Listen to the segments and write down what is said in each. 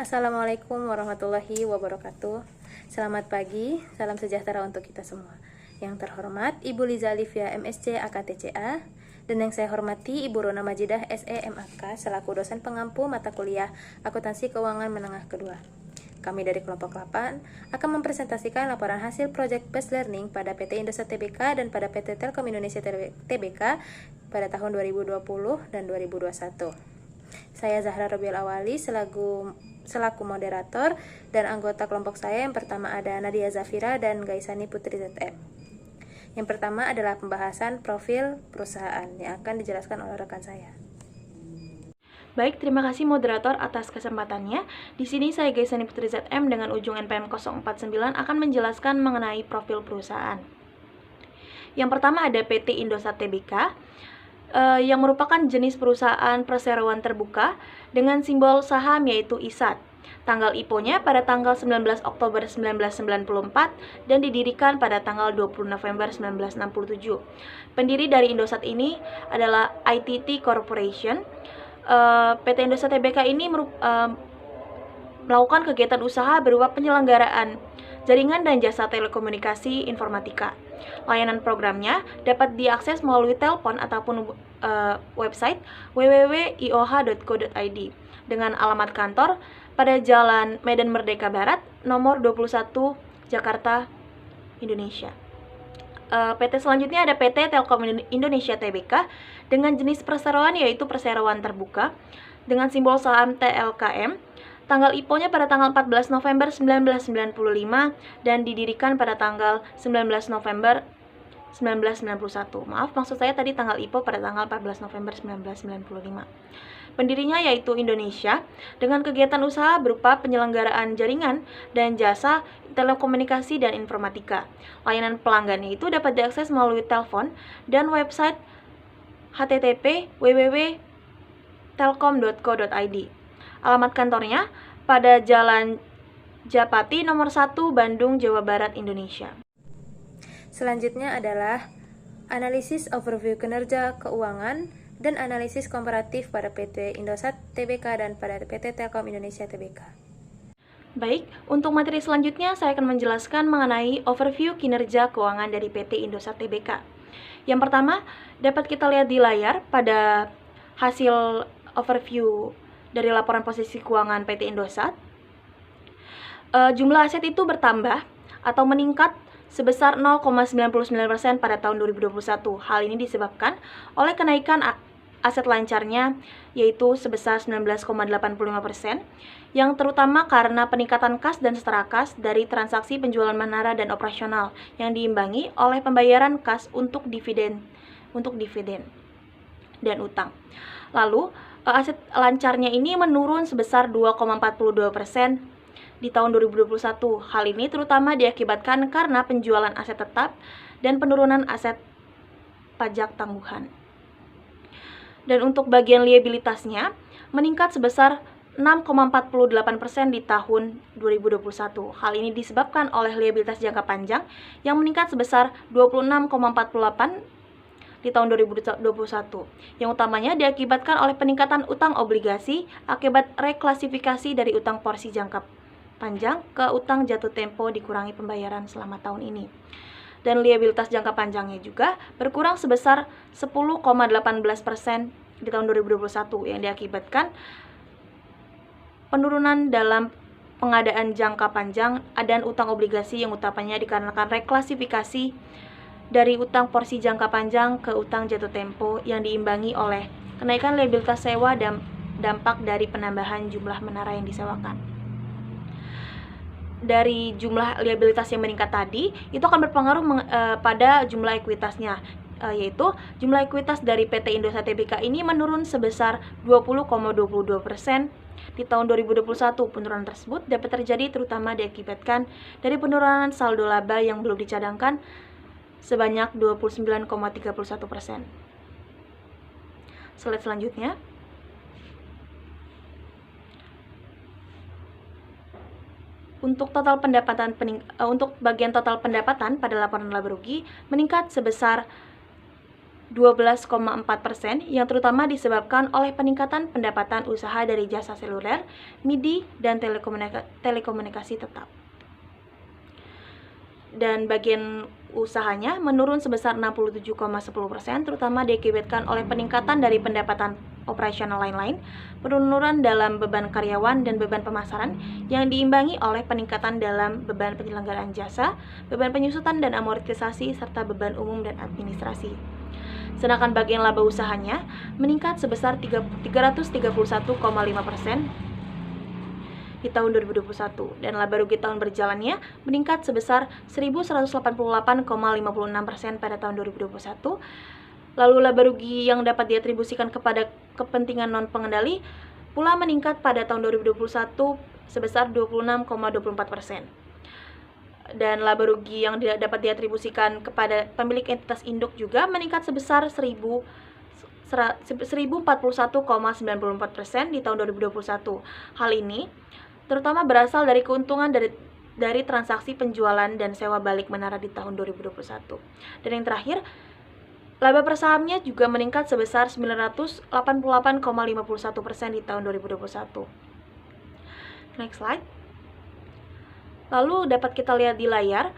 Assalamualaikum warahmatullahi wabarakatuh. Selamat pagi, salam sejahtera untuk kita semua. Yang terhormat Ibu Liza Livia MSc AKTCA, dan yang saya hormati Ibu Rona Majidah SE MAK selaku dosen pengampu mata kuliah Akuntansi Keuangan Menengah Kedua. Kami dari kelompok 8 akan mempresentasikan laporan hasil Project Based Learning pada PT Indosat Tbk dan pada PT Telkom Indonesia Tbk pada tahun 2020 dan 2021. Saya Zahra Robiul Awali selaku moderator, dan anggota kelompok saya yang pertama ada Nadia Zafira dan Gaisani Putri ZM. Yang pertama adalah pembahasan profil perusahaan yang akan dijelaskan oleh rekan saya. Baik, terima kasih moderator atas kesempatannya. Di sini saya Gaisani Putri ZM dengan ujung NPM 049 akan menjelaskan mengenai profil perusahaan. Yang pertama ada PT Indosat Tbk, yang merupakan jenis perusahaan perseroan terbuka dengan simbol saham yaitu ISAT. Tanggal IPO-nya pada tanggal 19 Oktober 1994 dan didirikan pada tanggal 20 November 1967. Pendiri dari Indosat ini adalah ITT Corporation. PT Indosat Tbk ini melakukan kegiatan usaha berupa penyelenggaraan jaringan dan jasa telekomunikasi informatika. Layanan programnya dapat diakses melalui telepon ataupun website www.ioh.co.id dengan alamat kantor pada Jalan Medan Merdeka Barat, nomor 21, Jakarta, Indonesia. PT selanjutnya ada PT Telkom Indonesia Tbk dengan jenis perseroan yaitu perseroan terbuka dengan simbol saham TLKM. Tanggal IPO-nya pada tanggal 14 November 1995 dan didirikan pada tanggal 19 November 1991. Maaf, maksud saya tadi tanggal IPO pada tanggal 14 November 1995. Pendirinya yaitu Indonesia dengan kegiatan usaha berupa penyelenggaraan jaringan dan jasa telekomunikasi dan informatika. Layanan pelanggannya itu dapat diakses melalui telepon dan website http://www.telkom.co.id. Alamat kantornya pada Jalan Japati nomor 1, Bandung, Jawa Barat, Indonesia. Selanjutnya adalah analisis overview kinerja keuangan dan analisis komparatif pada PT Indosat Tbk dan pada PT Telkom Indonesia Tbk. Baik, untuk materi selanjutnya saya akan menjelaskan mengenai overview kinerja keuangan dari PT Indosat Tbk. Yang pertama, dapat kita lihat di layar pada hasil overview dari laporan posisi keuangan PT Indosat. Jumlah aset itu bertambah atau meningkat sebesar 0,99% pada tahun 2021. Hal ini disebabkan oleh kenaikan aset lancarnya yaitu sebesar 19,85%, yang terutama karena peningkatan kas dan setara kas dari transaksi penjualan menara dan operasional yang diimbangi oleh pembayaran kas untuk dividen dan utang. Lalu, aset lancarnya ini menurun sebesar 2,42% di tahun 2021. Hal ini terutama diakibatkan karena penjualan aset tetap dan penurunan aset pajak tangguhan. Dan untuk bagian liabilitasnya meningkat sebesar 6,48% di tahun 2021. Hal ini disebabkan oleh liabilitas jangka panjang yang meningkat sebesar 26,48% di tahun 2021. Yang utamanya diakibatkan oleh peningkatan utang obligasi akibat reklasifikasi dari utang porsi jangka panjang ke utang jatuh tempo dikurangi pembayaran selama tahun ini. Dan liabilitas jangka panjangnya juga berkurang sebesar 10,18% di tahun 2021 yang diakibatkan penurunan dalam pengadaan jangka panjang dan utang obligasi yang utamanya dikarenakan reklasifikasi dari utang porsi jangka panjang ke utang jatuh tempo yang diimbangi oleh kenaikan liabilitas sewa dan dampak dari penambahan jumlah menara yang disewakan. Dari jumlah liabilitas yang meningkat tadi, itu akan berpengaruh pada jumlah ekuitasnya, yaitu jumlah ekuitas dari PT Indosat Tbk ini menurun sebesar 20,22% di tahun 2021. Penurunan tersebut dapat terjadi terutama diakibatkan dari penurunan saldo laba yang belum dicadangkan sebanyak 29,31%. Slide selanjutnya. Untuk bagian total pendapatan pada laporan laba rugi meningkat sebesar 12,4% yang terutama disebabkan oleh peningkatan pendapatan usaha dari jasa seluler, MIDI, dan telekomunikasi tetap. Dan bagian usahanya menurun sebesar 67,10%, terutama diakibatkan oleh peningkatan dari pendapatan operasional lain-lain, penurunan dalam beban karyawan dan beban pemasaran yang diimbangi oleh peningkatan dalam beban penyelenggaraan jasa, beban penyusutan dan amortisasi, serta beban umum dan administrasi. Sedangkan bagian laba usahanya meningkat sebesar 331,5% di tahun 2021, dan laba rugi tahun berjalannya meningkat sebesar 1.188,56% pada tahun 2021. Lalu laba rugi yang dapat diatribusikan kepada kepentingan non-pengendali pula meningkat pada tahun 2021 sebesar 26,24%. Dan laba rugi yang dapat diatribusikan kepada pemilik entitas induk juga meningkat sebesar 1041,94% di tahun 2021. Hal ini terutama berasal dari keuntungan dari transaksi penjualan dan sewa balik menara di tahun 2021. Dan yang terakhir, laba per sahamnya juga meningkat sebesar 988,51% di tahun 2021. Next slide. Lalu dapat kita lihat di layar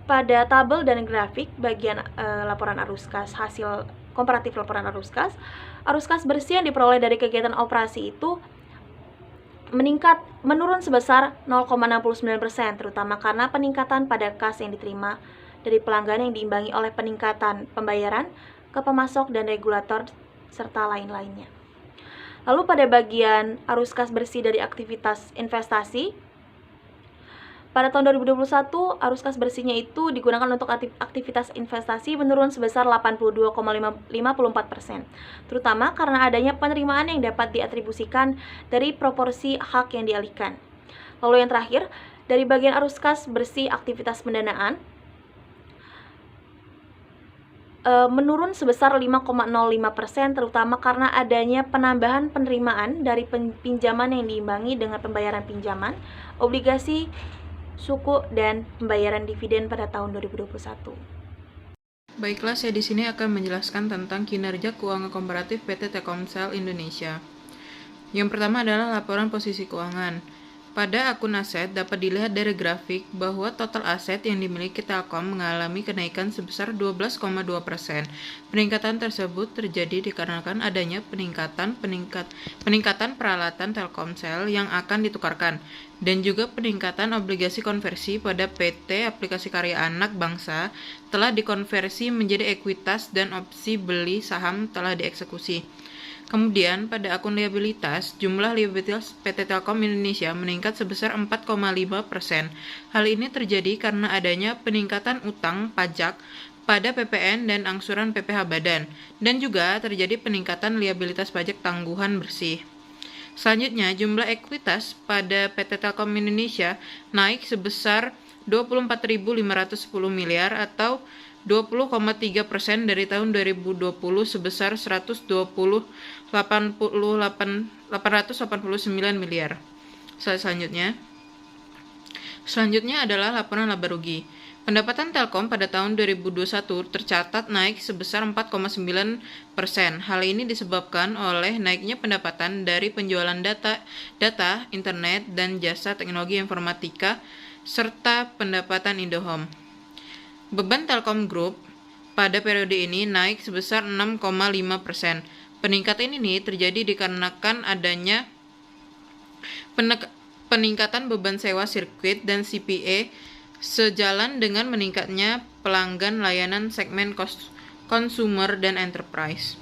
pada tabel dan grafik bagian laporan arus kas, hasil komparatif laporan arus kas bersih yang diperoleh dari kegiatan operasi itu menurun sebesar 0,69%, terutama karena peningkatan pada kas yang diterima dari pelanggan yang diimbangi oleh peningkatan pembayaran ke pemasok dan regulator serta lain-lainnya. Lalu pada bagian arus kas bersih dari aktivitas investasi, pada tahun 2021, arus kas bersihnya itu digunakan untuk aktivitas investasi menurun sebesar 82,54%, terutama karena adanya penerimaan yang dapat diatribusikan dari proporsi hak yang dialihkan. Lalu yang terakhir, dari bagian arus kas bersih aktivitas pendanaan, menurun sebesar 5,05%, terutama karena adanya penambahan penerimaan dari pinjaman yang diimbangi dengan pembayaran pinjaman, obligasi, suku, dan pembayaran dividen pada tahun 2021. Baiklah, saya di sini akan menjelaskan tentang kinerja keuangan komparatif PT Telkomsel Indonesia. Yang pertama adalah laporan posisi keuangan. Pada akun aset dapat dilihat dari grafik bahwa total aset yang dimiliki Telkom mengalami kenaikan sebesar 12,2%. Peningkatan tersebut terjadi dikarenakan adanya peningkatan peralatan Telkomsel yang akan ditukarkan, dan juga peningkatan obligasi konversi pada PT Aplikasi Karya Anak Bangsa telah dikonversi menjadi ekuitas dan opsi beli saham telah dieksekusi. Kemudian, pada akun liabilitas, jumlah liabilitas PT Telkom Indonesia meningkat sebesar 4,5%. Hal ini terjadi karena adanya peningkatan utang pajak pada PPN dan angsuran PPh Badan, dan juga terjadi peningkatan liabilitas pajak tangguhan bersih. Selanjutnya, jumlah ekuitas pada PT Telkom Indonesia naik sebesar 24.510 miliar atau 20,3% dari tahun 2020 sebesar 889 miliar. Selanjutnya adalah laporan laba rugi. Pendapatan Telkom pada tahun 2021 tercatat naik sebesar 4,9%. Hal ini disebabkan oleh naiknya pendapatan dari penjualan data, internet, dan jasa teknologi informatika, serta pendapatan Indohome. Beban Telkom Group pada periode ini naik sebesar 6,5%. Peningkatan ini terjadi dikarenakan adanya peningkatan beban sewa sirkuit dan CPE sejalan dengan meningkatnya pelanggan layanan segmen consumer dan enterprise.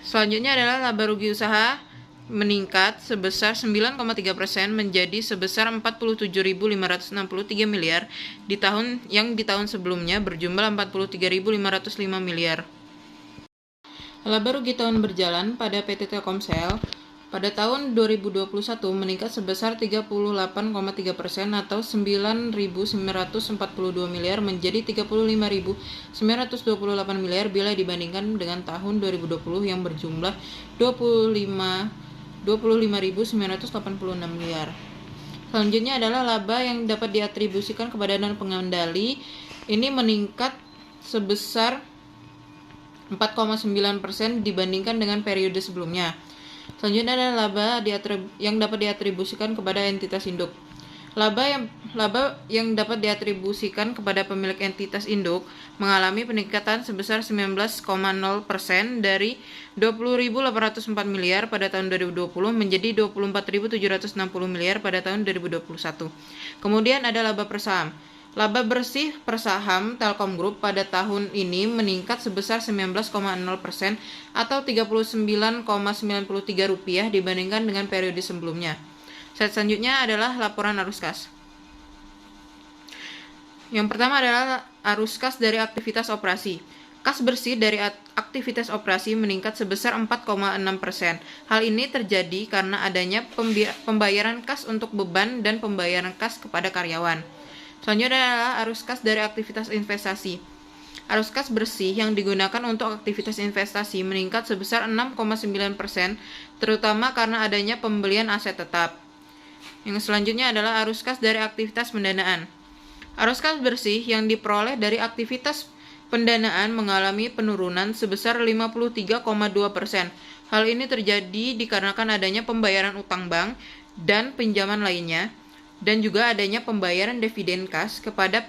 Selanjutnya adalah laba rugi usaha meningkat sebesar 9,3% menjadi sebesar 47.563 miliar di tahun sebelumnya berjumlah 43.505 miliar. Laba rugi tahun berjalan pada PT Telkomsel pada tahun 2021 meningkat sebesar 38,3% atau 9.942 miliar menjadi 35.928 miliar bila dibandingkan dengan tahun 2020 yang berjumlah 25.986 miliar. Selanjutnya adalah laba yang dapat diatribusikan kepada non pengendali. Ini meningkat sebesar 4,9% dibandingkan dengan periode sebelumnya. Selanjutnya adalah laba yang dapat diatribusikan kepada entitas induk. Laba yang dapat diatribusikan kepada pemilik entitas induk mengalami peningkatan sebesar 19,0% dari 20.804 miliar pada tahun 2020 menjadi 24.760 miliar pada tahun 2021. Kemudian ada laba per saham. Laba bersih per saham Telkom Group pada tahun ini meningkat sebesar 19,0% atau Rp39,93 dibandingkan dengan periode sebelumnya. Slide selanjutnya adalah laporan arus kas. Yang pertama adalah arus kas dari aktivitas operasi. Kas bersih dari aktivitas operasi meningkat sebesar 4,6%. Hal ini terjadi karena adanya pembayaran kas untuk beban dan pembayaran kas kepada karyawan. Selanjutnya adalah arus kas dari aktivitas investasi. Arus kas bersih yang digunakan untuk aktivitas investasi meningkat sebesar 6,9%, terutama karena adanya pembelian aset tetap. Yang selanjutnya adalah arus kas dari aktivitas pendanaan. Arus kas bersih yang diperoleh dari aktivitas pendanaan mengalami penurunan sebesar 53,2%. Hal ini terjadi dikarenakan adanya pembayaran utang bank dan pinjaman lainnya, dan juga adanya pembayaran dividen kas kepada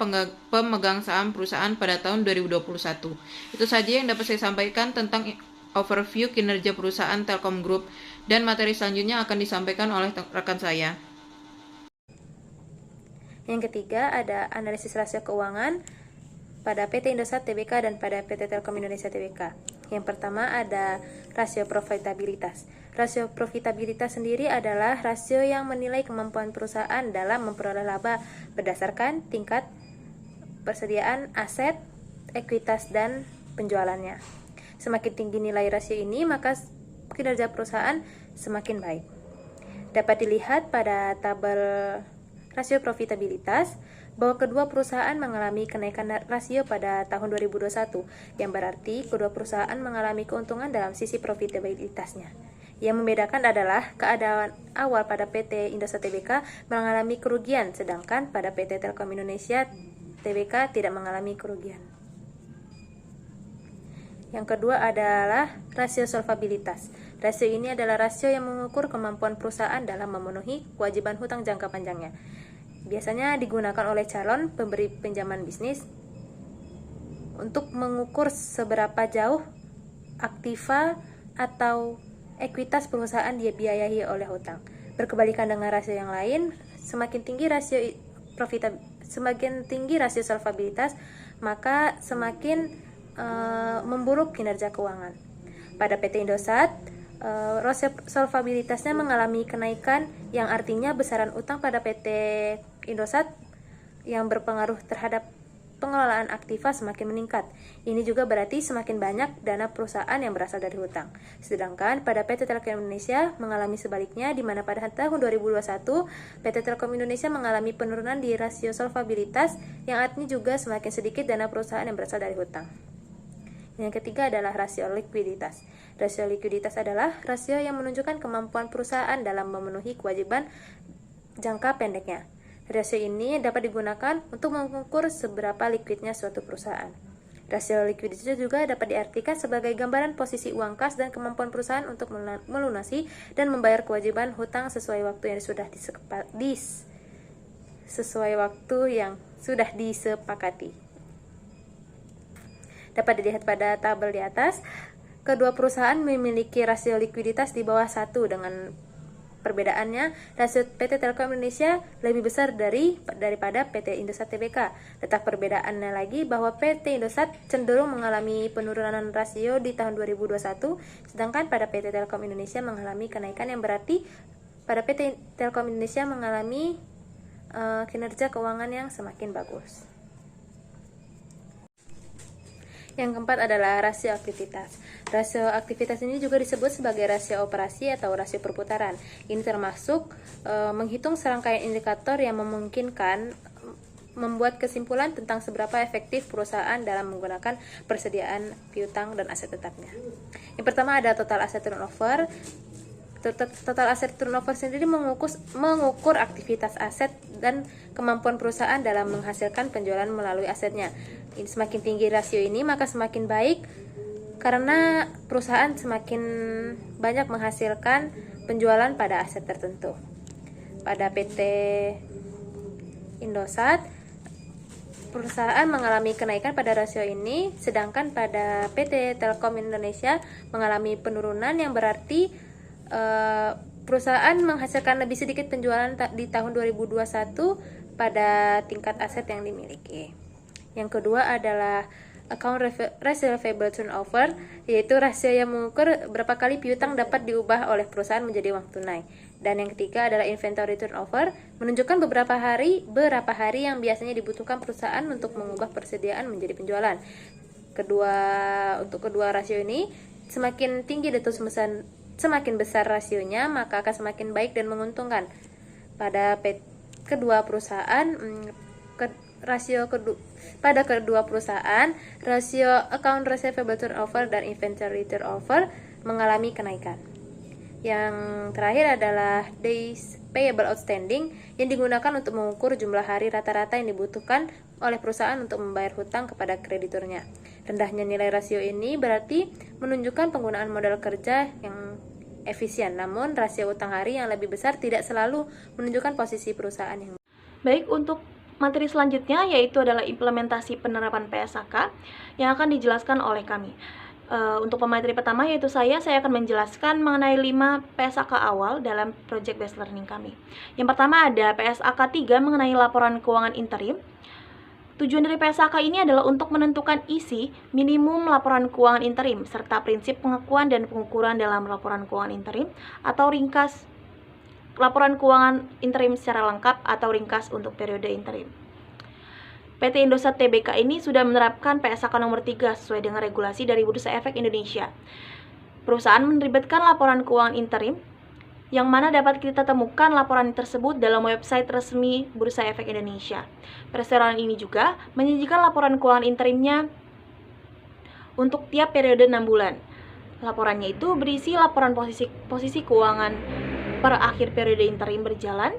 pemegang saham perusahaan pada tahun 2021. Itu saja yang dapat saya sampaikan tentang overview kinerja perusahaan Telkom Group, dan materi selanjutnya akan disampaikan oleh rekan saya. Yang ketiga ada analisis rasio keuangan pada PT Indosat Tbk dan pada PT Telkom Indonesia Tbk. Yang pertama ada rasio profitabilitas. Rasio profitabilitas sendiri adalah rasio yang menilai kemampuan perusahaan dalam memperoleh laba berdasarkan tingkat persediaan aset, ekuitas, dan penjualannya. Semakin tinggi nilai rasio ini, maka kinerja perusahaan semakin baik. Dapat dilihat pada tabel rasio profitabilitas bahwa kedua perusahaan mengalami kenaikan rasio pada tahun 2021, yang berarti kedua perusahaan mengalami keuntungan dalam sisi profitabilitasnya. Yang membedakan adalah keadaan awal pada PT Indosat Tbk mengalami kerugian, sedangkan pada PT Telkom Indonesia Tbk tidak mengalami kerugian. Yang kedua adalah rasio solvabilitas. Rasio ini adalah rasio yang mengukur kemampuan perusahaan dalam memenuhi kewajiban hutang jangka panjangnya. Biasanya digunakan oleh calon pemberi pinjaman bisnis untuk mengukur seberapa jauh aktiva atau ekuitas perusahaan dibiayai oleh hutang. Berkebalikan dengan rasio yang lain, semakin tinggi rasio solvabilitas, maka semakin memburuk kinerja keuangan. Pada PT Indosat, rasio solvabilitasnya mengalami kenaikan, yang artinya besaran utang pada PT Indosat yang berpengaruh terhadap pengelolaan aktiva semakin meningkat. Ini juga berarti semakin banyak dana perusahaan yang berasal dari hutang. Sedangkan pada PT Telkom Indonesia mengalami sebaliknya, di mana pada tahun 2021 PT Telkom Indonesia mengalami penurunan di rasio solvabilitas, yang artinya juga semakin sedikit dana perusahaan yang berasal dari hutang. Yang ketiga adalah rasio likuiditas. Rasio likuiditas adalah rasio yang menunjukkan kemampuan perusahaan dalam memenuhi kewajiban jangka pendeknya. Rasio ini dapat digunakan untuk mengukur seberapa likuidnya suatu perusahaan. Rasio likuiditas juga dapat diartikan sebagai gambaran posisi uang kas dan kemampuan perusahaan untuk melunasi dan membayar kewajiban hutang sesuai waktu yang sudah disepakati. Dapat dilihat pada tabel di atas, kedua perusahaan memiliki rasio likuiditas di bawah 1, dengan perbedaannya rasio PT Telkom Indonesia lebih besar daripada PT Indosat Tbk. Letak perbedaannya lagi bahwa PT Indosat cenderung mengalami penurunan rasio di tahun 2021, sedangkan pada PT Telkom Indonesia mengalami kenaikan, yang berarti pada PT Telkom Indonesia mengalami kinerja keuangan yang semakin bagus. Yang keempat adalah rasio aktivitas. Rasio aktivitas ini juga disebut sebagai rasio operasi atau rasio perputaran. Ini termasuk menghitung serangkaian indikator yang memungkinkan membuat kesimpulan tentang seberapa efektif perusahaan dalam menggunakan persediaan piutang dan aset tetapnya. Yang pertama ada total asset turnover. Total asset turnover sendiri mengukur aktivitas aset dan kemampuan perusahaan dalam menghasilkan penjualan melalui asetnya. Semakin tinggi rasio ini, maka semakin baik karena perusahaan semakin banyak menghasilkan penjualan pada aset tertentu. Pada PT Indosat, perusahaan mengalami kenaikan pada rasio ini, sedangkan pada PT Telkom Indonesia mengalami penurunan, yang berarti perusahaan menghasilkan lebih sedikit penjualan di tahun 2021 pada tingkat aset yang dimiliki. Yang kedua adalah account receivable turnover, yaitu rasio yang mengukur berapa kali piutang dapat diubah oleh perusahaan menjadi uang tunai. Dan yang ketiga adalah inventory turnover, menunjukkan berapa hari yang biasanya dibutuhkan perusahaan untuk mengubah persediaan menjadi penjualan. Untuk kedua rasio ini, semakin tinggi atau semakin besar rasionya, maka akan semakin baik dan menguntungkan. Pada kedua perusahaan, rasio account receivable turnover dan inventory turnover mengalami kenaikan. Yang terakhir adalah days payable outstanding, yang digunakan untuk mengukur jumlah hari rata-rata yang dibutuhkan oleh perusahaan untuk membayar hutang kepada krediturnya. Rendahnya nilai rasio ini berarti menunjukkan penggunaan modal kerja yang efisien, namun rasio utang hari yang lebih besar tidak selalu menunjukkan posisi perusahaan yang Baik, untuk materi selanjutnya yaitu adalah implementasi penerapan PSAK yang akan dijelaskan oleh kami. Untuk pemateri pertama yaitu saya akan menjelaskan mengenai 5 PSAK awal dalam Project Based Learning kami. Yang pertama ada PSAK 3 mengenai laporan keuangan interim. Tujuan dari PSAK ini adalah untuk menentukan isi minimum laporan keuangan interim serta prinsip pengakuan dan pengukuran dalam laporan keuangan interim atau ringkas laporan keuangan interim secara lengkap atau ringkas untuk periode interim. PT Indosat Tbk ini sudah menerapkan PSAK nomor 3 sesuai dengan regulasi dari Bursa Efek Indonesia. Perusahaan menerbitkan laporan keuangan interim yang mana dapat kita temukan laporan tersebut dalam website resmi Bursa Efek Indonesia. Perseroan ini juga menyajikan laporan keuangan interimnya untuk tiap periode 6 bulan. Laporannya itu berisi laporan posisi keuangan per akhir periode interim berjalan,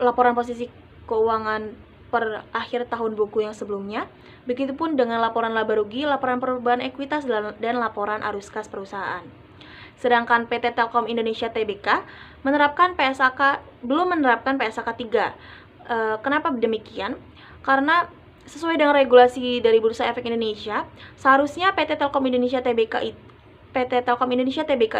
laporan posisi keuangan per akhir tahun buku yang sebelumnya, begitupun dengan laporan laba rugi, laporan perubahan ekuitas, dan laporan arus kas perusahaan. Sedangkan PT Telkom Indonesia Tbk belum menerapkan PSAK 3. Kenapa demikian? Karena sesuai dengan regulasi dari Bursa Efek Indonesia, seharusnya PT Telkom Indonesia Tbk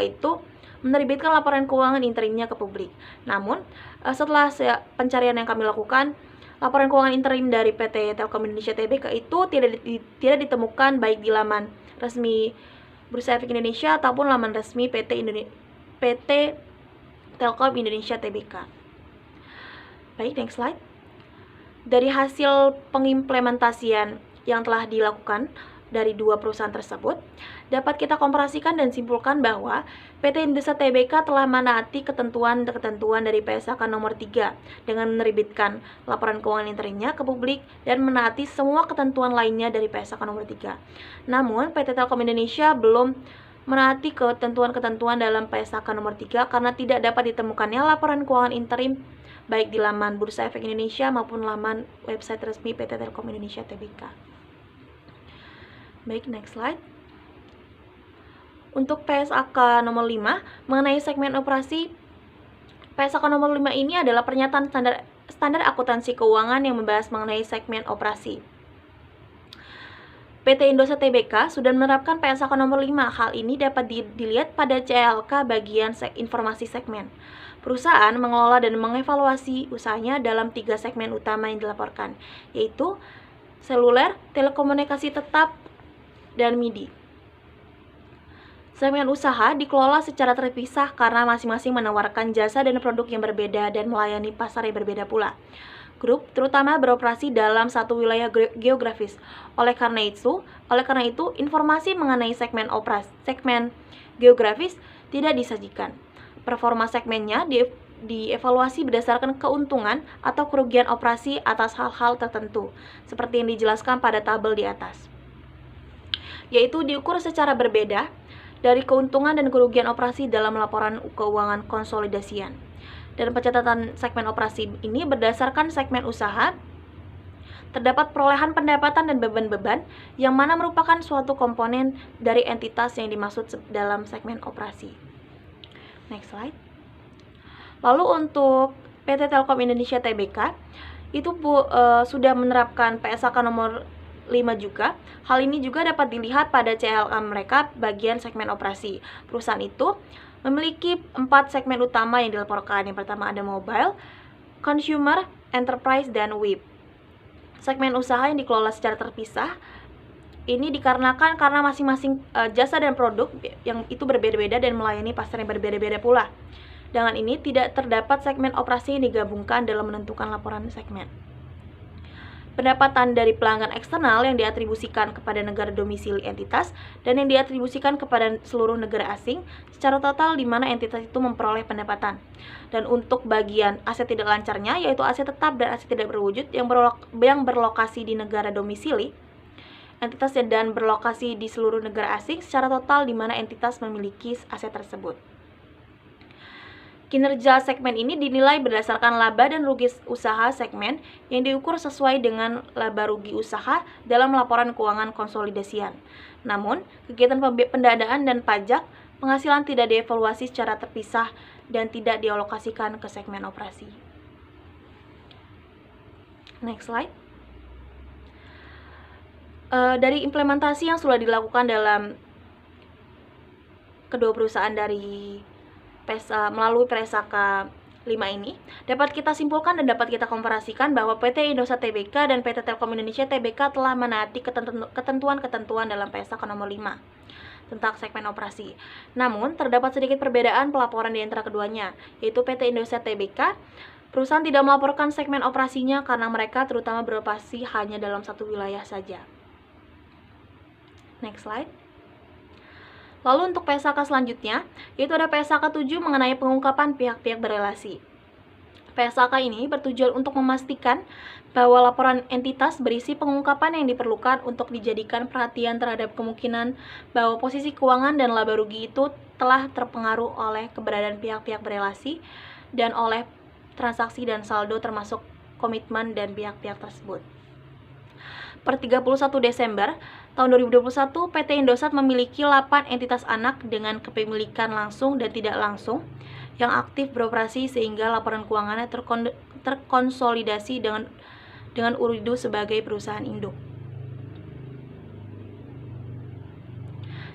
itu menerbitkan laporan keuangan interimnya ke publik. Namun, setelah pencarian yang kami lakukan, laporan keuangan interim dari PT Telkom Indonesia Tbk itu tidak ditemukan baik di laman resmi Bursa Efek Indonesia ataupun laman resmi PT Telkom Indonesia Tbk. Baik, next slide. Dari hasil pengimplementasian yang telah dilakukan dari dua perusahaan tersebut, dapat kita komparasikan dan simpulkan bahwa PT Indosat Tbk telah menaati ketentuan-ketentuan dari PSAK nomor 3 dengan menerbitkan laporan keuangan interimnya ke publik dan menaati semua ketentuan lainnya dari PSAK nomor 3. Namun, PT Telkom Indonesia belum menaati ketentuan-ketentuan dalam PSAK nomor 3 karena tidak dapat ditemukannya laporan keuangan interim baik di laman Bursa Efek Indonesia maupun laman website resmi PT Telkom Indonesia Tbk. Baik, next slide. Untuk PSAK nomor 5 mengenai segmen operasi, PSAK nomor 5 ini adalah pernyataan standar akuntansi keuangan yang membahas mengenai segmen operasi. PT Indosat Tbk sudah menerapkan PSAK nomor 5. Hal ini dapat dilihat pada CLK bagian informasi segmen. Perusahaan mengelola dan mengevaluasi usahanya dalam 3 segmen utama yang dilaporkan, yaitu seluler, telekomunikasi tetap, dan MIDI. Segmen usaha dikelola secara terpisah karena masing-masing menawarkan jasa dan produk yang berbeda dan melayani pasar yang berbeda pula. Grup terutama beroperasi dalam satu wilayah geografis. Oleh karena itu, informasi mengenai segmen geografis tidak disajikan. Performa segmennya dievaluasi berdasarkan keuntungan atau kerugian operasi atas hal-hal tertentu, seperti yang dijelaskan pada tabel di atas. Yaitu diukur secara berbeda dari keuntungan dan kerugian operasi dalam laporan keuangan konsolidasian. Dan pencatatan segmen operasi ini berdasarkan segmen usaha Terdapat perolehan pendapatan dan beban-beban yang mana merupakan suatu komponen dari entitas yang dimaksud dalam segmen operasi. Next slide. Lalu untuk PT Telkom Indonesia Tbk itu sudah menerapkan PSAK nomor 5 juga. Hal ini juga dapat dilihat pada CLK mereka bagian segmen operasi. Perusahaan itu memiliki 4 segmen utama yang dilaporkan. Yang pertama ada mobile, consumer, enterprise, dan WIP. Segmen usaha yang dikelola secara terpisah ini dikarenakan karena masing-masing jasa dan produk yang itu berbeda-beda dan melayani pasar yang berbeda-beda pula. Dengan ini tidak terdapat segmen operasi yang digabungkan dalam menentukan laporan segmen. Pendapatan dari pelanggan eksternal yang diatribusikan kepada negara domisili entitas dan yang diatribusikan kepada seluruh negara asing secara total di mana entitas itu memperoleh pendapatan. Dan untuk bagian aset tidak lancarnya yaitu aset tetap dan aset tidak berwujud yang berlokasi di negara domisili entitas dan berlokasi di seluruh negara asing secara total di mana entitas memiliki aset tersebut. Kinerja segmen ini dinilai berdasarkan laba dan rugi usaha segmen yang diukur sesuai dengan laba rugi usaha dalam laporan keuangan konsolidasian. Namun, kegiatan pendanaan dan pajak penghasilan tidak dievaluasi secara terpisah dan tidak dialokasikan ke segmen operasi. Next slide. Dari implementasi yang sudah dilakukan dalam kedua perusahaan dari melalui PSAK 5 ini, dapat kita simpulkan dan dapat kita komparasikan bahwa PT Indosat Tbk dan PT Telkom Indonesia Tbk telah menaati ketentuan-ketentuan dalam PSAK nomor 5 tentang segmen operasi. Namun, terdapat sedikit perbedaan pelaporan di antara keduanya, yaitu PT Indosat Tbk, perusahaan tidak melaporkan segmen operasinya karena mereka terutama beroperasi hanya dalam satu wilayah saja. Next slide. Lalu untuk PSAK selanjutnya, yaitu ada PSAK 7 mengenai pengungkapan pihak-pihak berelasi. PSAK ini bertujuan untuk memastikan bahwa laporan entitas berisi pengungkapan yang diperlukan untuk dijadikan perhatian terhadap kemungkinan bahwa posisi keuangan dan laba rugi itu telah terpengaruh oleh keberadaan pihak-pihak berelasi dan oleh transaksi dan saldo termasuk komitmen dan pihak-pihak tersebut. Per 31 Desember tahun 2021, PT Indosat memiliki 8 entitas anak dengan kepemilikan langsung dan tidak langsung yang aktif beroperasi sehingga laporan keuangannya terkonsolidasi dengan Uridu sebagai perusahaan induk.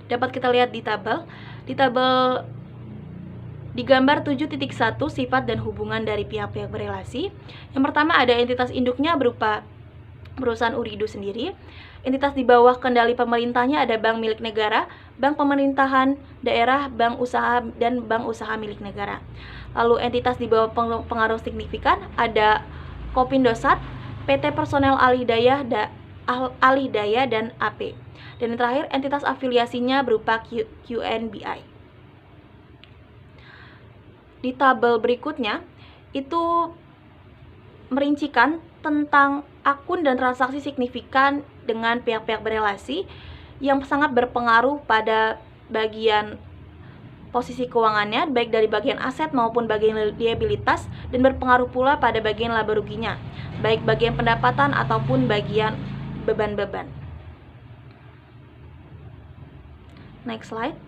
Dapat kita lihat di tabel di gambar 7.1 sifat dan hubungan dari pihak-pihak berelasi. Yang pertama ada entitas induknya berupa perusahaan Uridu sendiri. Entitas di bawah kendali pemerintahnya ada bank milik negara, bank pemerintahan daerah, bank usaha, dan bank usaha milik negara. Lalu entitas di bawah pengaruh signifikan ada Kopindosat, PT Personel Alih Daya dan AP. Dan yang terakhir entitas afiliasinya berupa QNBI. Di tabel berikutnya itu merincikan tentang akun dan transaksi signifikan dengan pihak-pihak berelasi yang sangat berpengaruh pada bagian posisi keuangannya, baik dari bagian aset maupun bagian liabilitas, dan berpengaruh pula pada bagian laba ruginya, baik bagian pendapatan ataupun bagian beban-beban. Next slide.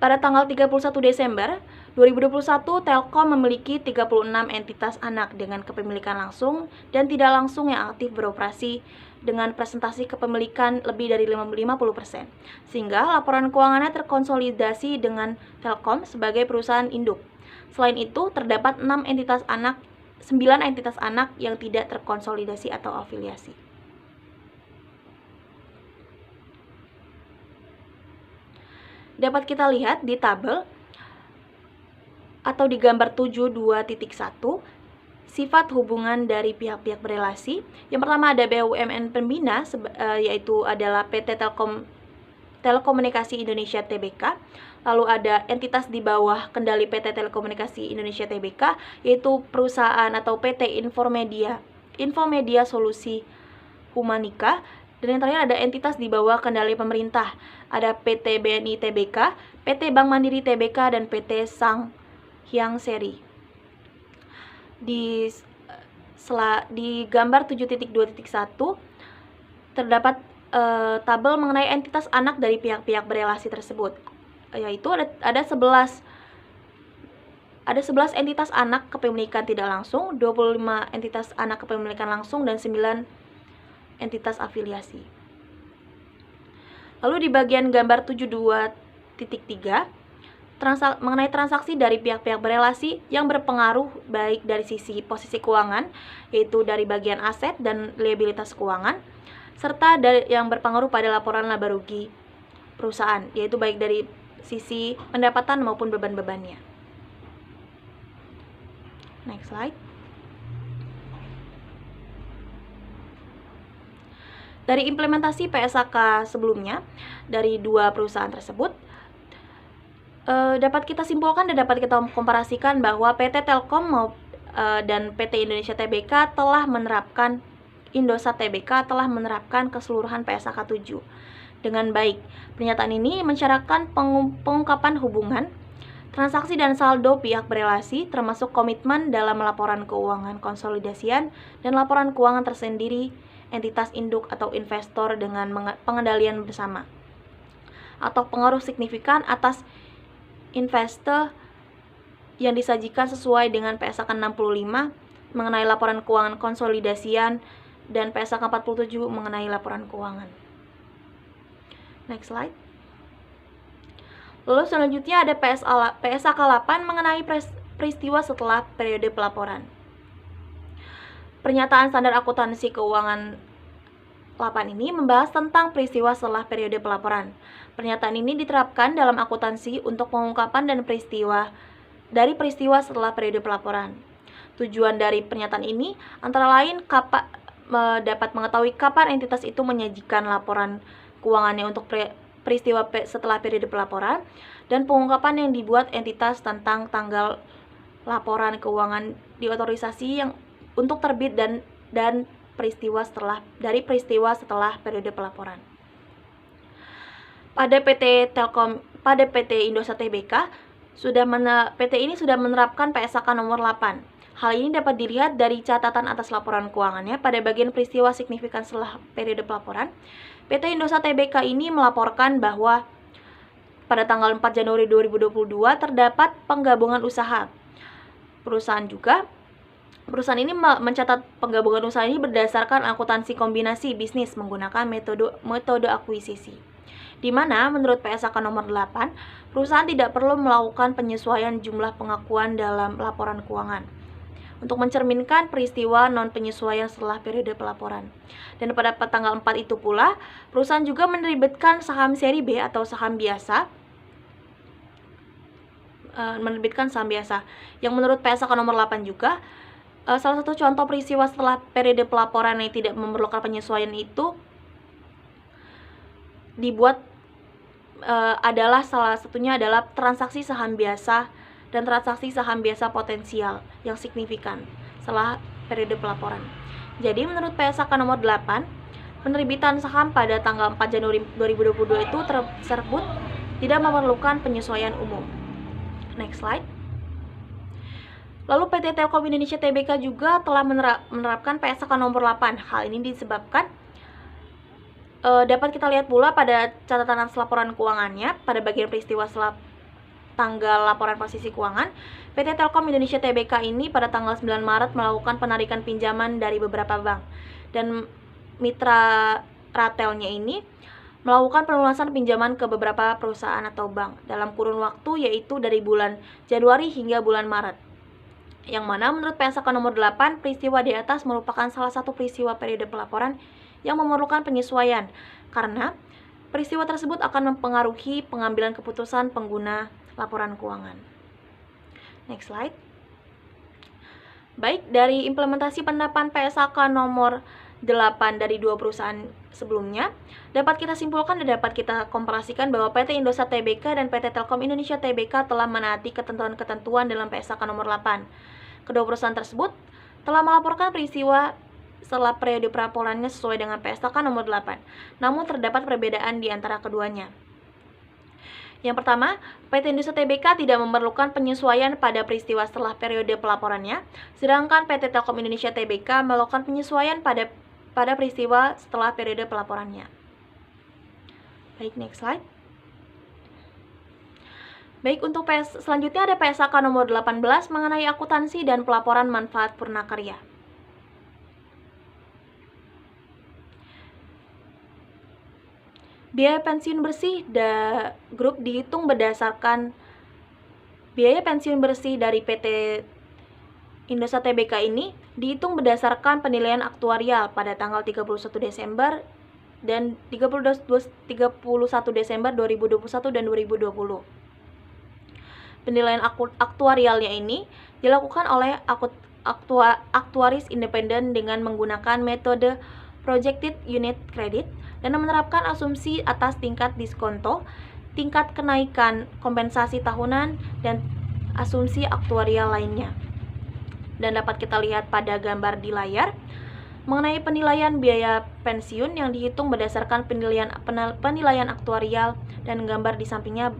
Pada tanggal 31 Desember 2021, Telkom memiliki 36 entitas anak dengan kepemilikan langsung dan tidak langsung yang aktif beroperasi dengan presentasi kepemilikan lebih dari 50%, sehingga laporan keuangannya terkonsolidasi dengan Telkom sebagai perusahaan induk. Selain itu, terdapat 9 entitas anak yang tidak terkonsolidasi atau afiliasi. Dapat kita lihat di tabel atau di gambar 7.2.1 sifat hubungan dari pihak-pihak berelasi. Yang pertama ada BUMN pembina yaitu adalah PT Telekomunikasi Indonesia Tbk. Lalu ada entitas di bawah kendali PT Telekomunikasi Indonesia Tbk yaitu perusahaan atau PT Infomedia Solusi Humanika. Dan yang terakhir ada entitas di bawah kendali pemerintah. Ada PT BNI Tbk, PT Bank Mandiri Tbk, dan PT Sang Hyang Seri. Di di gambar 7.2.1 terdapat tabel mengenai entitas anak dari pihak-pihak berelasi tersebut, yaitu ada 11 entitas anak kepemilikan tidak langsung, 25 entitas anak kepemilikan langsung, dan 9 entitas afiliasi. Lalu di bagian gambar 72.3 mengenai transaksi dari pihak-pihak berelasi yang berpengaruh baik dari sisi posisi keuangan, yaitu dari bagian aset dan liabilitas keuangan, serta yang berpengaruh pada laporan laba rugi perusahaan, yaitu baik dari sisi pendapatan maupun beban-bebannya. Next slide. Dari implementasi PSAK sebelumnya dari dua perusahaan tersebut, dapat kita simpulkan dan dapat kita komparasikan bahwa PT Telkom dan PT Indonesia Tbk telah menerapkan Indosat Tbk telah menerapkan keseluruhan PSAK 7 dengan baik. Pernyataan ini mensyaratkan pengungkapan hubungan, transaksi dan saldo pihak berelasi, termasuk komitmen dalam laporan keuangan konsolidasian dan laporan keuangan tersendiri entitas induk atau investor dengan pengendalian bersama, atau pengaruh signifikan atas investor yang disajikan sesuai dengan PSAK 65 mengenai laporan keuangan konsolidasian dan PSAK 47 mengenai laporan keuangan. Next slide. Lalu selanjutnya ada PSAK 8 mengenai peristiwa setelah periode pelaporan. Pernyataan standar akuntansi keuangan 8 ini membahas tentang peristiwa setelah periode pelaporan. Pernyataan ini diterapkan dalam akuntansi untuk pengungkapan dan peristiwa setelah periode pelaporan. Tujuan dari pernyataan ini antara lain dapat mengetahui kapan entitas itu menyajikan laporan keuangannya untuk peristiwa setelah periode pelaporan, dan pengungkapan yang dibuat entitas tentang tanggal laporan keuangan diotorisasi yang untuk terbit dan peristiwa setelah periode pelaporan. Pada PT Indosat Tbk PT ini sudah menerapkan PSAK nomor 8. Hal ini dapat dilihat dari catatan atas laporan keuangannya pada bagian peristiwa signifikan setelah periode pelaporan. PT Indosat Tbk ini melaporkan bahwa pada tanggal 4 Januari 2022 terdapat penggabungan usaha. Perusahaan ini mencatat penggabungan usaha ini berdasarkan akuntansi kombinasi bisnis menggunakan metode akuisisi, di mana menurut PSAK nomor 8, perusahaan tidak perlu melakukan penyesuaian jumlah pengakuan dalam laporan keuangan untuk mencerminkan peristiwa non-penyesuaian setelah periode pelaporan. Dan pada tanggal 4 itu pula, perusahaan juga menerbitkan saham seri B atau saham biasa, yang menurut PSAK nomor 8 juga, salah satu contoh peristiwa setelah periode pelaporan yang tidak memerlukan penyesuaian itu dibuat salah satunya adalah transaksi saham biasa dan transaksi saham biasa potensial yang signifikan setelah periode pelaporan. Jadi menurut PSAK nomor 8, penerbitan saham pada tanggal 4 Januari 2022 itu tersebut tidak memerlukan penyesuaian umum. Next slide. Lalu PT Telkom Indonesia Tbk juga telah menerapkan PSAK nomor 8. Hal ini disebabkan dapat kita lihat pula pada catatan atas laporan keuangannya pada bagian peristiwa setelah tanggal laporan posisi keuangan. PT Telkom Indonesia Tbk ini pada tanggal 9 Maret melakukan penarikan pinjaman dari beberapa bank, dan mitra retailnya ini melakukan pelunasan pinjaman ke beberapa perusahaan atau bank dalam kurun waktu yaitu dari bulan Januari hingga bulan Maret, yang mana menurut PSAK nomor 8, peristiwa di atas merupakan salah satu peristiwa periode pelaporan yang memerlukan penyesuaian, karena peristiwa tersebut akan mempengaruhi pengambilan keputusan pengguna laporan keuangan. Next slide. Baik, dari implementasi penerapan PSAK nomor 8 dari dua perusahaan sebelumnya, dapat kita simpulkan dan dapat kita komparasikan bahwa PT Indosat Tbk dan PT Telkom Indonesia Tbk telah menaati ketentuan-ketentuan dalam PSAK nomor 8. Kedua perusahaan tersebut telah melaporkan peristiwa setelah periode pelaporannya sesuai dengan PSAK nomor 8. Namun terdapat perbedaan di antara keduanya. Yang pertama, PT Indosat Tbk tidak memerlukan penyesuaian pada peristiwa setelah periode pelaporannya, sedangkan PT Telkom Indonesia Tbk melakukan penyesuaian pada peristiwa setelah periode pelaporannya. Baik, next slide. Baik, untuk selanjutnya ada PSAK nomor 18 mengenai akuntansi dan pelaporan manfaat purnakarya. Biaya pensiun bersih grup dihitung berdasarkan biaya pensiun bersih dari PT Indosat Tbk ini dihitung berdasarkan penilaian aktuarial pada tanggal 31 Desember dan 31 Desember 2021 dan 2020. Penilaian aktuarialnya ini dilakukan oleh aktuaris independen dengan menggunakan metode Projected Unit Credit dan menerapkan asumsi atas tingkat diskonto, tingkat kenaikan kompensasi tahunan, dan asumsi aktuarial lainnya. Dan dapat kita lihat pada gambar di layar mengenai penilaian biaya pensiun yang dihitung berdasarkan penilaian aktuarial, dan gambar di sampingnya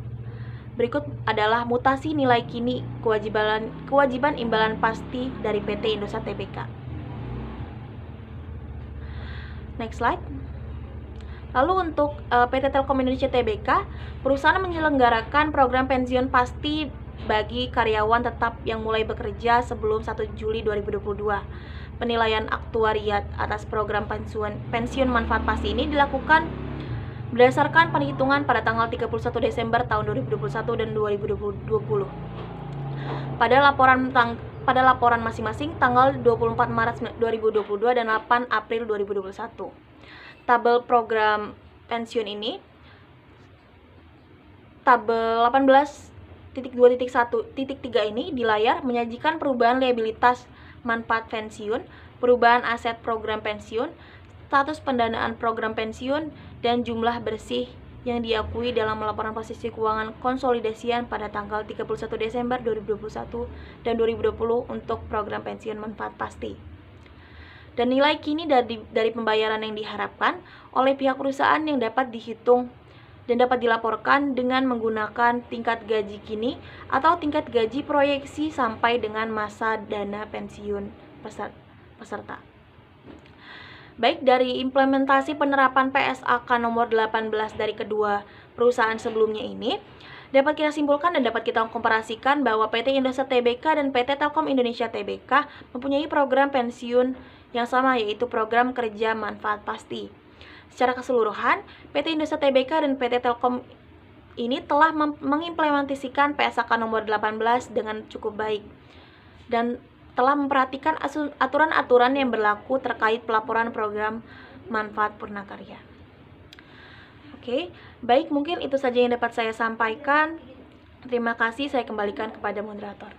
berikut adalah mutasi nilai kini kewajiban imbalan pasti dari PT Indosat Tbk. Next slide. Lalu untuk PT Telkom Indonesia Tbk, perusahaan menyelenggarakan program pensiun pasti bagi karyawan tetap yang mulai bekerja sebelum 1 Juli 2022. Penilaian aktuariat atas program pensiun manfaat pasti ini dilakukan berdasarkan perhitungan pada tanggal 31 Desember tahun 2021 dan 2020. Pada laporan masing-masing tanggal 24 Maret 2022 dan 8 April 2021. Tabel program pensiun ini, tabel 18.2.1.3 ini di layar menyajikan perubahan liabilitas manfaat pensiun, perubahan aset program pensiun, status pendanaan program pensiun, dan jumlah bersih yang diakui dalam laporan posisi keuangan konsolidasian pada tanggal 31 Desember 2021 dan 2020 untuk program pensiun manfaat pasti. Dan nilai kini dari pembayaran yang diharapkan oleh pihak perusahaan yang dapat dihitung dan dapat dilaporkan dengan menggunakan tingkat gaji kini atau tingkat gaji proyeksi sampai dengan masa dana pensiun peserta. Baik dari implementasi penerapan PSAK nomor 18 dari kedua perusahaan sebelumnya ini, dapat kita simpulkan dan dapat kita komparasikan bahwa PT Indosat Tbk dan PT Telkom Indonesia Tbk mempunyai program pensiun yang sama, yaitu program kerja manfaat pasti. Secara keseluruhan, PT Indosat Tbk dan PT Telkom ini telah mengimplementasikan PSAK nomor 18 dengan cukup baik dan telah memperhatikan aturan-aturan yang berlaku terkait pelaporan program manfaat purnakarya. Oke, baik, mungkin itu saja yang dapat saya sampaikan. Terima kasih, saya kembalikan kepada moderator.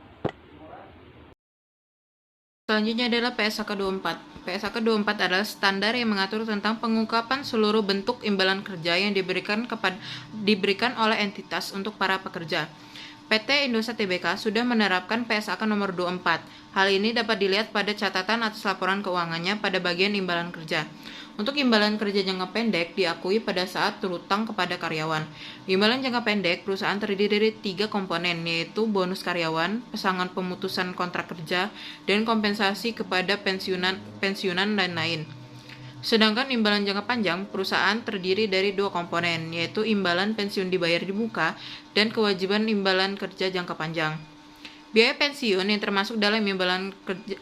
Selanjutnya adalah PSAK 24. PSAK 24 adalah standar yang mengatur tentang pengungkapan seluruh bentuk imbalan kerja yang diberikan oleh entitas untuk para pekerja. PT Indosat Tbk sudah menerapkan PSAK nomor 24. Hal ini dapat dilihat pada catatan atas laporan keuangannya pada bagian imbalan kerja. Untuk imbalan kerja jangka pendek diakui pada saat berhutang kepada karyawan. Imbalan jangka pendek perusahaan terdiri dari 3 komponen, yaitu bonus karyawan, pesangon pemutusan kontrak kerja, dan kompensasi kepada pensiunan dan lain. Sedangkan imbalan jangka panjang perusahaan terdiri dari 2 komponen, yaitu imbalan pensiun dibayar di muka dan kewajiban imbalan kerja jangka panjang. Biaya pensiun yang termasuk dalam imbalan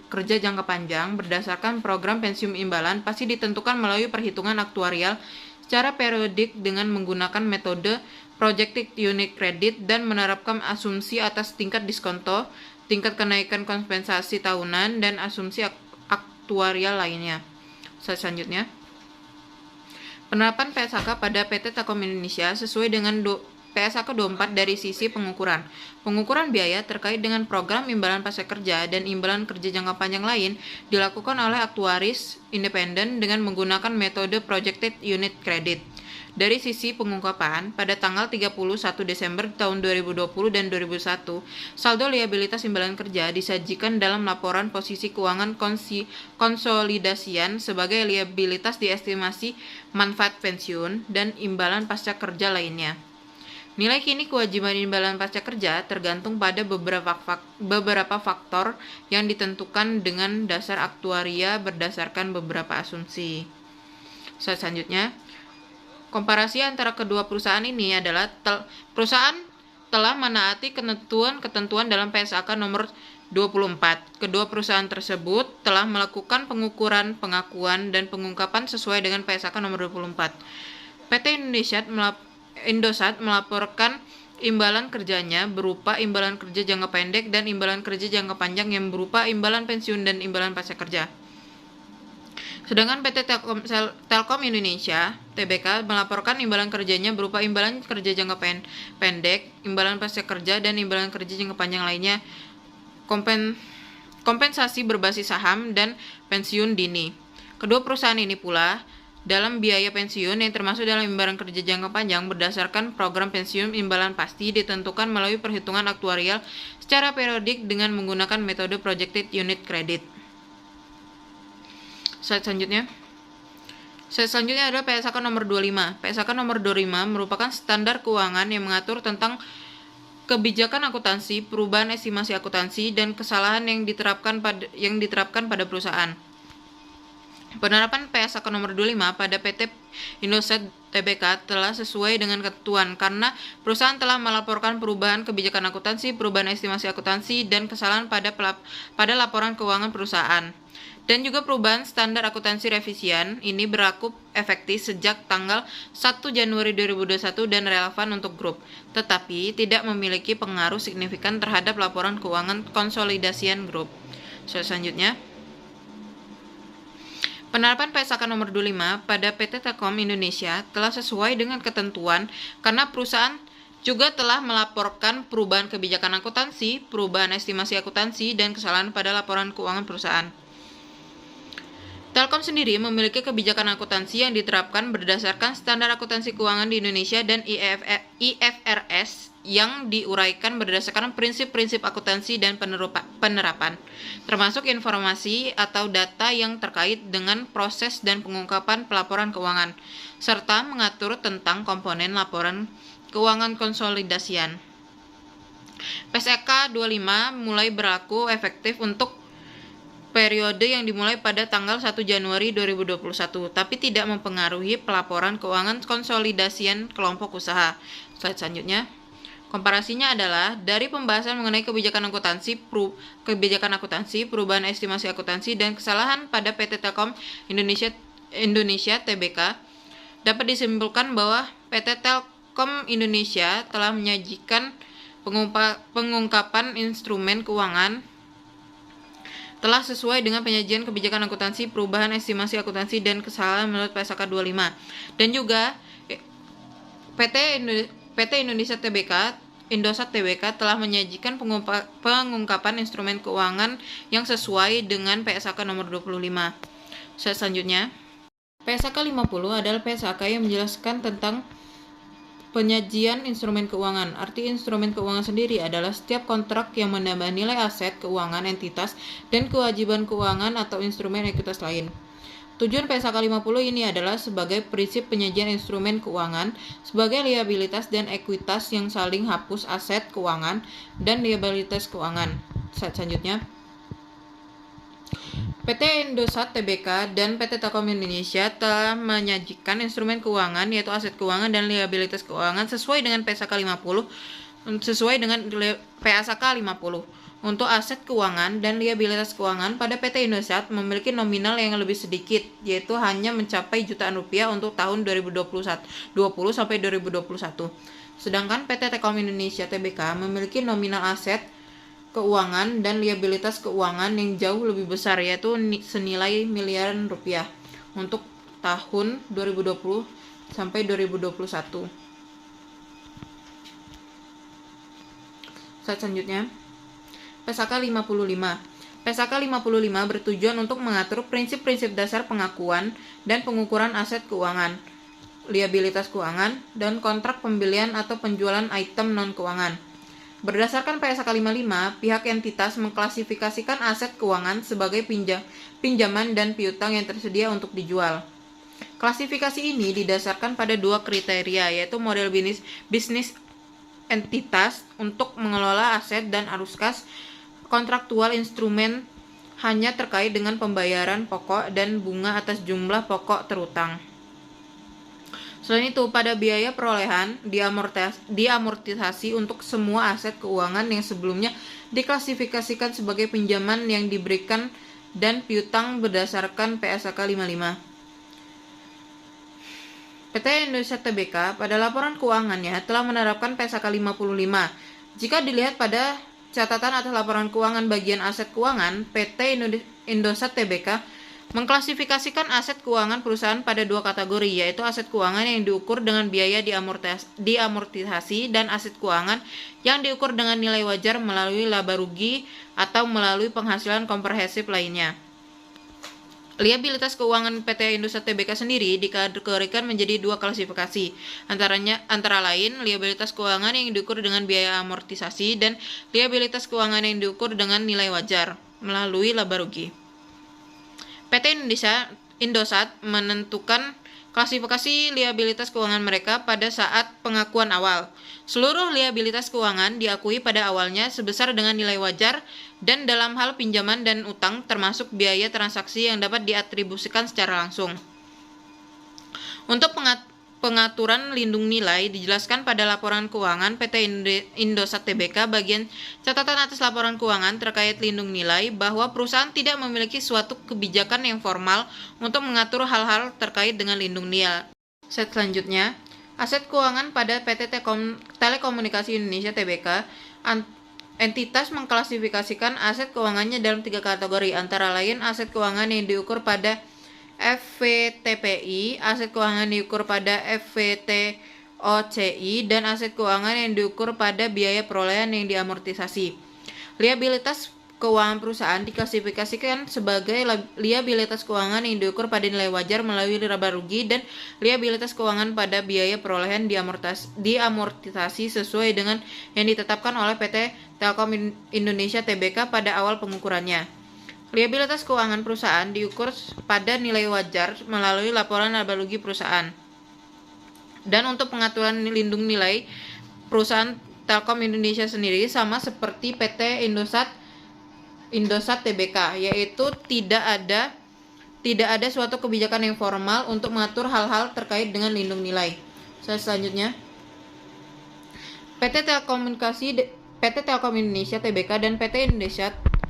kerja jangka panjang berdasarkan program pensiun imbalan pasti ditentukan melalui perhitungan aktuarial secara periodik dengan menggunakan metode Projected Unit Credit dan menerapkan asumsi atas tingkat diskonto, tingkat kenaikan kompensasi tahunan, dan asumsi aktuarial lainnya. Selanjutnya, penerapan PSAK pada PT Telkom Indonesia sesuai dengan PSAK 24 dari sisi pengukuran. Pengukuran biaya terkait dengan program imbalan pasca kerja dan imbalan kerja jangka panjang lain dilakukan oleh aktuaris independen dengan menggunakan metode Projected Unit Credit. Dari sisi pengungkapan, pada tanggal 31 Desember tahun 2020 dan 2021, saldo liabilitas imbalan kerja disajikan dalam laporan posisi keuangan konsolidasian sebagai liabilitas diestimasi manfaat pensiun dan imbalan pasca kerja lainnya. Nilai kini kewajiban imbalan pasca kerja tergantung pada beberapa faktor yang ditentukan dengan dasar aktuaria berdasarkan beberapa asumsi. Selanjutnya, komparasi antara kedua perusahaan ini adalah perusahaan telah menaati ketentuan dalam PSAK nomor 24. Kedua perusahaan tersebut telah melakukan pengukuran, pengakuan, dan pengungkapan sesuai dengan PSAK nomor 24. PT Indosat melaporkan imbalan kerjanya berupa imbalan kerja jangka pendek dan imbalan kerja jangka panjang yang berupa imbalan pensiun dan imbalan pasca kerja. Sedangkan PT Telkom Indonesia (Tbk) melaporkan imbalan kerjanya berupa imbalan kerja jangka pendek, imbalan pasca kerja, dan imbalan kerja jangka panjang lainnya, kompensasi berbasis saham, dan pensiun dini. Kedua perusahaan ini pula dalam biaya pensiun yang termasuk dalam imbalan kerja jangka panjang berdasarkan program pensiun imbalan pasti ditentukan melalui perhitungan aktuarial secara periodik dengan menggunakan metode Projected Unit Credit. Slide selanjutnya adalah PSAK nomor 25. PSAK nomor 25 merupakan standar keuangan yang mengatur tentang kebijakan akuntansi, perubahan estimasi akuntansi, dan kesalahan yang diterapkan pada perusahaan. Penerapan PSAK nomor 25 pada PT Indosat Tbk telah sesuai dengan ketentuan karena perusahaan telah melaporkan perubahan kebijakan akuntansi, perubahan estimasi akuntansi, dan kesalahan pada laporan keuangan perusahaan. Dan juga perubahan standar akuntansi revisian ini berlaku efektif sejak tanggal 1 Januari 2021 dan relevan untuk grup, tetapi tidak memiliki pengaruh signifikan terhadap laporan keuangan konsolidasian grup. Selanjutnya, penerapan PSAK nomor 25 pada PT Telkom Indonesia telah sesuai dengan ketentuan karena perusahaan juga telah melaporkan perubahan kebijakan akuntansi, perubahan estimasi akuntansi, dan kesalahan pada laporan keuangan perusahaan. Telkom sendiri memiliki kebijakan akuntansi yang diterapkan berdasarkan standar akuntansi keuangan di Indonesia dan IFRS yang diuraikan berdasarkan prinsip-prinsip akuntansi dan penerapan, termasuk informasi atau data yang terkait dengan proses dan pengungkapan pelaporan keuangan, serta mengatur tentang komponen laporan keuangan konsolidasian. PSAK 25 mulai berlaku efektif untuk periode yang dimulai pada tanggal 1 Januari 2021, tapi tidak mempengaruhi pelaporan keuangan konsolidasian kelompok usaha. Slide selanjutnya. Komparasinya adalah dari pembahasan mengenai kebijakan akuntansi, perubahan estimasi akuntansi, dan kesalahan pada PT Telkom Indonesia Tbk, dapat disimpulkan bahwa PT Telkom Indonesia telah menyajikan pengungkapan instrumen keuangan telah sesuai dengan penyajian kebijakan akuntansi, perubahan estimasi akuntansi, dan kesalahan menurut PSAK 25. Dan juga PT Indosat Tbk telah menyajikan pengungkapan instrumen keuangan yang sesuai dengan PSAK nomor 25. Selanjutnya, PSAK 50 adalah PSAK yang menjelaskan tentang penyajian instrumen keuangan. Arti instrumen keuangan sendiri adalah setiap kontrak yang menambah nilai aset keuangan entitas dan kewajiban keuangan atau instrumen ekuitas lain. Tujuan PSAK 50 ini adalah sebagai prinsip penyajian instrumen keuangan sebagai liabilitas dan ekuitas yang saling hapus aset keuangan dan liabilitas keuangan. Selanjutnya, PT Indosat Tbk dan PT Telkom Indonesia telah menyajikan instrumen keuangan yaitu aset keuangan dan liabilitas keuangan sesuai dengan PSAK 50 Untuk aset keuangan dan liabilitas keuangan pada PT Indosat memiliki nominal yang lebih sedikit, yaitu hanya mencapai jutaan rupiah untuk tahun 2020 sampai 2021. Sedangkan PT Telkom Indonesia Tbk memiliki nominal aset keuangan dan liabilitas keuangan yang jauh lebih besar, yaitu senilai miliaran rupiah untuk tahun 2020 sampai 2021. Selanjutnya, PSAK 55. PSAK 55 bertujuan untuk mengatur prinsip-prinsip dasar pengakuan dan pengukuran aset keuangan, liabilitas keuangan, dan kontrak pembelian atau penjualan item non-keuangan. Berdasarkan PSAK 55, pihak entitas mengklasifikasikan aset keuangan sebagai pinjaman dan piutang yang tersedia untuk dijual. Klasifikasi ini didasarkan pada dua kriteria, yaitu model bisnis entitas untuk mengelola aset dan arus kas kontraktual instrumen hanya terkait dengan pembayaran pokok dan bunga atas jumlah pokok terutang. Selain itu, pada biaya perolehan diamortisasi untuk semua aset keuangan yang sebelumnya diklasifikasikan sebagai pinjaman yang diberikan dan piutang berdasarkan PSAK 55. PT Indonesia Tbk pada laporan keuangannya telah menerapkan PSAK 55. Jika dilihat pada catatan atas laporan keuangan bagian aset keuangan, PT Indosat Tbk mengklasifikasikan aset keuangan perusahaan pada dua kategori, yaitu aset keuangan yang diukur dengan biaya diamortisasi dan aset keuangan yang diukur dengan nilai wajar melalui laba rugi atau melalui penghasilan komprehensif lainnya. Liabilitas keuangan PT Indosat Tbk sendiri dikategorikan menjadi dua klasifikasi, antara lain liabilitas keuangan yang diukur dengan biaya amortisasi dan liabilitas keuangan yang diukur dengan nilai wajar melalui laba rugi. PT Indosat menentukan klasifikasi liabilitas keuangan mereka pada saat pengakuan awal. Seluruh liabilitas keuangan diakui pada awalnya sebesar dengan nilai wajar dan dalam hal pinjaman dan utang termasuk biaya transaksi yang dapat diatribusikan secara langsung. Untuk pengaturan lindung nilai dijelaskan pada laporan keuangan PT Indosat Tbk bagian catatan atas laporan keuangan terkait lindung nilai bahwa perusahaan tidak memiliki suatu kebijakan yang formal untuk mengatur hal-hal terkait dengan lindung nilai. Selanjutnya, aset keuangan pada PT Telekomunikasi Indonesia Tbk. Entitas mengklasifikasikan aset keuangannya dalam tiga kategori, antara lain aset keuangan yang diukur pada FVTPI, aset keuangan diukur pada FVTOCI, dan aset keuangan yang diukur pada biaya perolehan yang diamortisasi. Liabilitas keuangan perusahaan diklasifikasikan sebagai liabilitas keuangan yang diukur pada nilai wajar melalui laba rugi dan liabilitas keuangan pada biaya perolehan diamortisasi sesuai dengan yang ditetapkan oleh PT Telkom Indonesia Tbk pada awal pengukurannya. Liabilitas keuangan perusahaan diukur pada nilai wajar melalui laporan laba rugi perusahaan. Dan untuk pengaturan lindung nilai perusahaan Telkom Indonesia sendiri sama seperti PT Indosat Tbk, yaitu tidak ada suatu kebijakan yang formal untuk mengatur hal-hal terkait dengan lindung nilai. Selanjutnya, PT Telkom Indonesia Tbk dan PT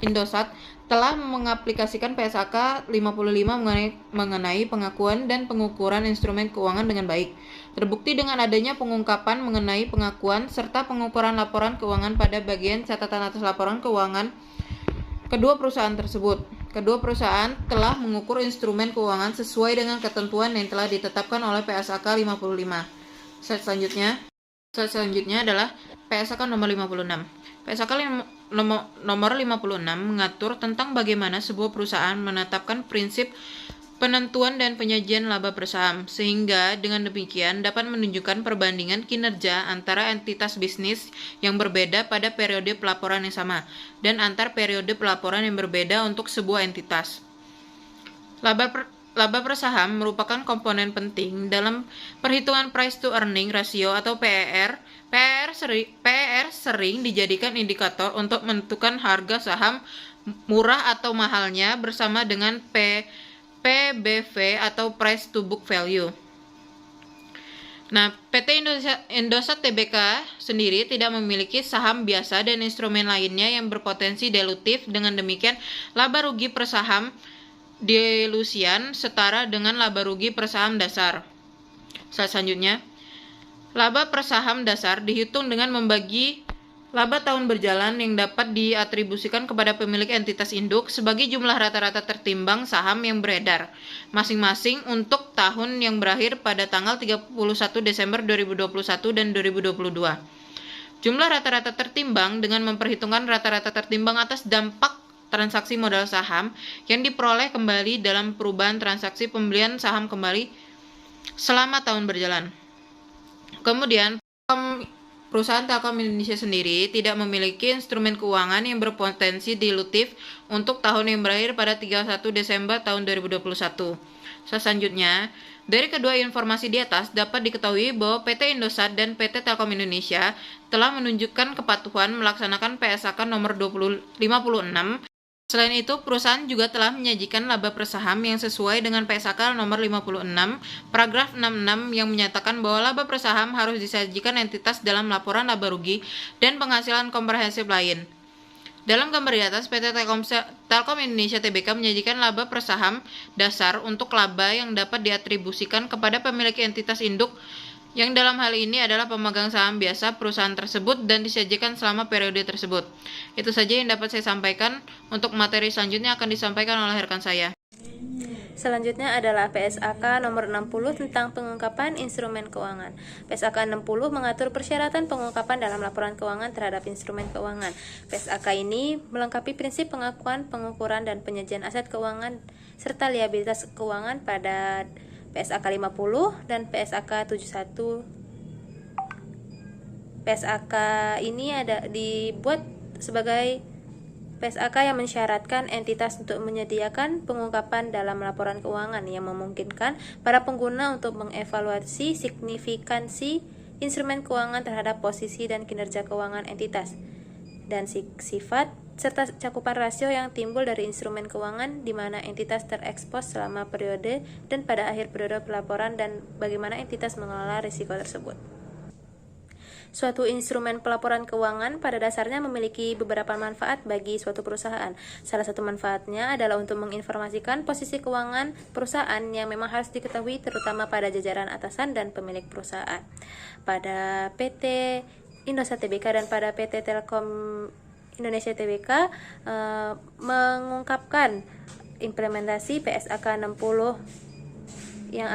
Indosat telah mengaplikasikan PSAK 55 mengenai pengakuan dan pengukuran instrumen keuangan dengan baik. Terbukti dengan adanya pengungkapan mengenai pengakuan serta pengukuran laporan keuangan pada bagian catatan atas laporan keuangan kedua perusahaan tersebut. Kedua perusahaan telah mengukur instrumen keuangan sesuai dengan ketentuan yang telah ditetapkan oleh PSAK 55. Selanjutnya adalah PSAK nomor 56. PSAK nomor 56 mengatur tentang bagaimana sebuah perusahaan menetapkan prinsip penentuan dan penyajian laba per saham, sehingga dengan demikian dapat menunjukkan perbandingan kinerja antara entitas bisnis yang berbeda pada periode pelaporan yang sama, dan antar periode pelaporan yang berbeda untuk sebuah entitas. Laba per saham merupakan komponen penting dalam perhitungan price to earning ratio atau PER. PER sering dijadikan indikator untuk menentukan harga saham murah atau mahalnya bersama dengan PBV atau price to book value. Nah, PT Indosat Tbk sendiri tidak memiliki saham biasa dan instrumen lainnya yang berpotensi dilutif. Dengan demikian, laba rugi per saham dilusian setara dengan laba rugi per saham dasar. Selanjutnya, laba per saham dasar dihitung dengan membagi laba tahun berjalan yang dapat diatribusikan kepada pemilik entitas induk sebagai jumlah rata-rata tertimbang saham yang beredar masing-masing untuk tahun yang berakhir pada tanggal 31 Desember 2021 dan 2022. Jumlah rata-rata tertimbang dengan memperhitungkan rata-rata tertimbang atas dampak transaksi modal saham yang diperoleh kembali dalam perubahan transaksi pembelian saham kembali selama tahun berjalan. Kemudian, perusahaan Telkom Indonesia sendiri tidak memiliki instrumen keuangan yang berpotensi dilutif untuk tahun yang berakhir pada 31 Desember tahun 2021. Selanjutnya, dari kedua informasi di atas dapat diketahui bahwa PT Indosat dan PT Telkom Indonesia telah menunjukkan kepatuhan melaksanakan PSAK nomor 56. Selain itu, perusahaan juga telah menyajikan laba per saham yang sesuai dengan PSAK nomor 56, paragraf 66 yang menyatakan bahwa laba per saham harus disajikan entitas dalam laporan laba rugi dan penghasilan komprehensif lain. Dalam gambar di atas, PT Telkom Indonesia Tbk menyajikan laba per saham dasar untuk laba yang dapat diatribusikan kepada pemilik entitas induk yang dalam hal ini adalah pemegang saham biasa perusahaan tersebut dan disajikan selama periode tersebut. Itu saja yang dapat saya sampaikan. Untuk materi selanjutnya akan disampaikan oleh rekan saya. Selanjutnya adalah PSAK nomor 60 tentang pengungkapan instrumen keuangan. PSAK 60 mengatur persyaratan pengungkapan dalam laporan keuangan terhadap instrumen keuangan. PSAK ini melengkapi prinsip pengakuan, pengukuran, dan penyajian aset keuangan serta liabilitas keuangan pada PSAK 50 dan PSAK 71. PSAK ini dibuat sebagai PSAK yang mensyaratkan entitas untuk menyediakan pengungkapan dalam laporan keuangan yang memungkinkan para pengguna untuk mengevaluasi signifikansi instrumen keuangan terhadap posisi dan kinerja keuangan entitas dan sifat serta cakupan rasio yang timbul dari instrumen keuangan di mana entitas terekspos selama periode dan pada akhir periode pelaporan dan bagaimana entitas mengelola risiko tersebut. Suatu instrumen pelaporan keuangan pada dasarnya memiliki beberapa manfaat bagi suatu perusahaan. Salah satu manfaatnya adalah untuk menginformasikan posisi keuangan perusahaan yang memang harus diketahui terutama pada jajaran atasan dan pemilik perusahaan. Pada PT Indosat Tbk dan pada PT Telkom Indonesia Tbk mengungkapkan implementasi PSAK 60 yang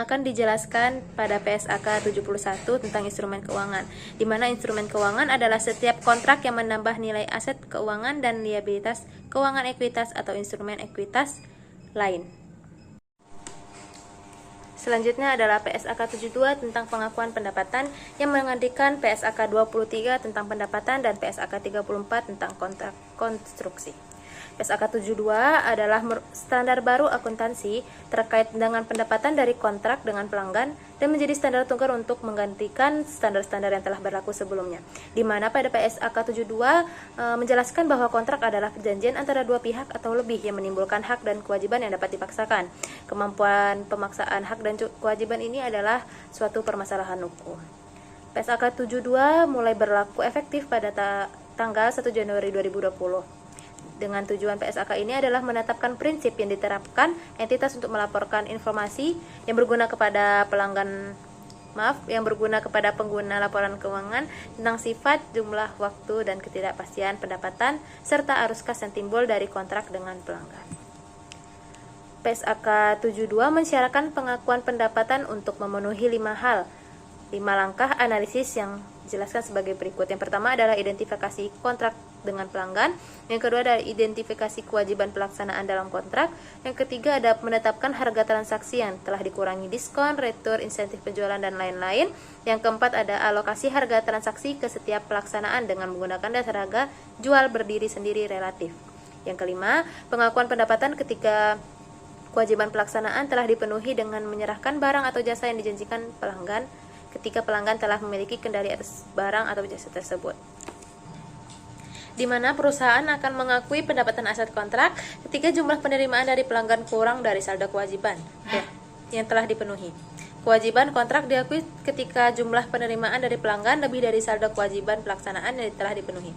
akan dijelaskan pada PSAK 71 tentang instrumen keuangan, di mana instrumen keuangan adalah setiap kontrak yang menambah nilai aset keuangan dan liabilitas keuangan ekuitas atau instrumen ekuitas lain. Selanjutnya adalah PSAK 72 tentang pengakuan pendapatan yang menggantikan PSAK 23 tentang pendapatan dan PSAK 34 tentang kontrak konstruksi. PSAK 72 adalah standar baru akuntansi terkait dengan pendapatan dari kontrak dengan pelanggan dan menjadi standar tunggal untuk menggantikan standar-standar yang telah berlaku sebelumnya. Di mana pada PSAK 72 menjelaskan bahwa kontrak adalah perjanjian antara dua pihak atau lebih yang menimbulkan hak dan kewajiban yang dapat dipaksakan. Kemampuan pemaksaan hak dan kewajiban ini adalah suatu permasalahan hukum. PSAK 72 mulai berlaku efektif pada tanggal 1 Januari 2020. Dengan tujuan PSAK ini adalah menetapkan prinsip yang diterapkan entitas untuk melaporkan informasi yang berguna kepada pengguna laporan keuangan tentang sifat, jumlah, waktu, dan ketidakpastian pendapatan serta arus kas yang timbul dari kontrak dengan pelanggan. PSAK 72 mensyaratkan pengakuan pendapatan untuk memenuhi 5 langkah analisis yang dijelaskan sebagai berikut. Yang pertama adalah identifikasi kontrak dengan pelanggan, yang kedua adalah identifikasi kewajiban pelaksanaan dalam kontrak, yang ketiga ada menetapkan harga transaksi yang telah dikurangi diskon, retur, insentif penjualan, dan lain-lain, yang keempat ada alokasi harga transaksi ke setiap pelaksanaan dengan menggunakan dasar harga jual berdiri sendiri relatif. Yang kelima, pengakuan pendapatan ketika kewajiban pelaksanaan telah dipenuhi dengan menyerahkan barang atau jasa yang dijanjikan pelanggan ketika pelanggan telah memiliki kendali atas barang atau jasa tersebut, di mana perusahaan akan mengakui pendapatan aset kontrak ketika jumlah penerimaan dari pelanggan kurang dari saldo kewajiban yang telah dipenuhi. Kewajiban kontrak diakui ketika jumlah penerimaan dari pelanggan lebih dari saldo kewajiban pelaksanaan yang telah dipenuhi.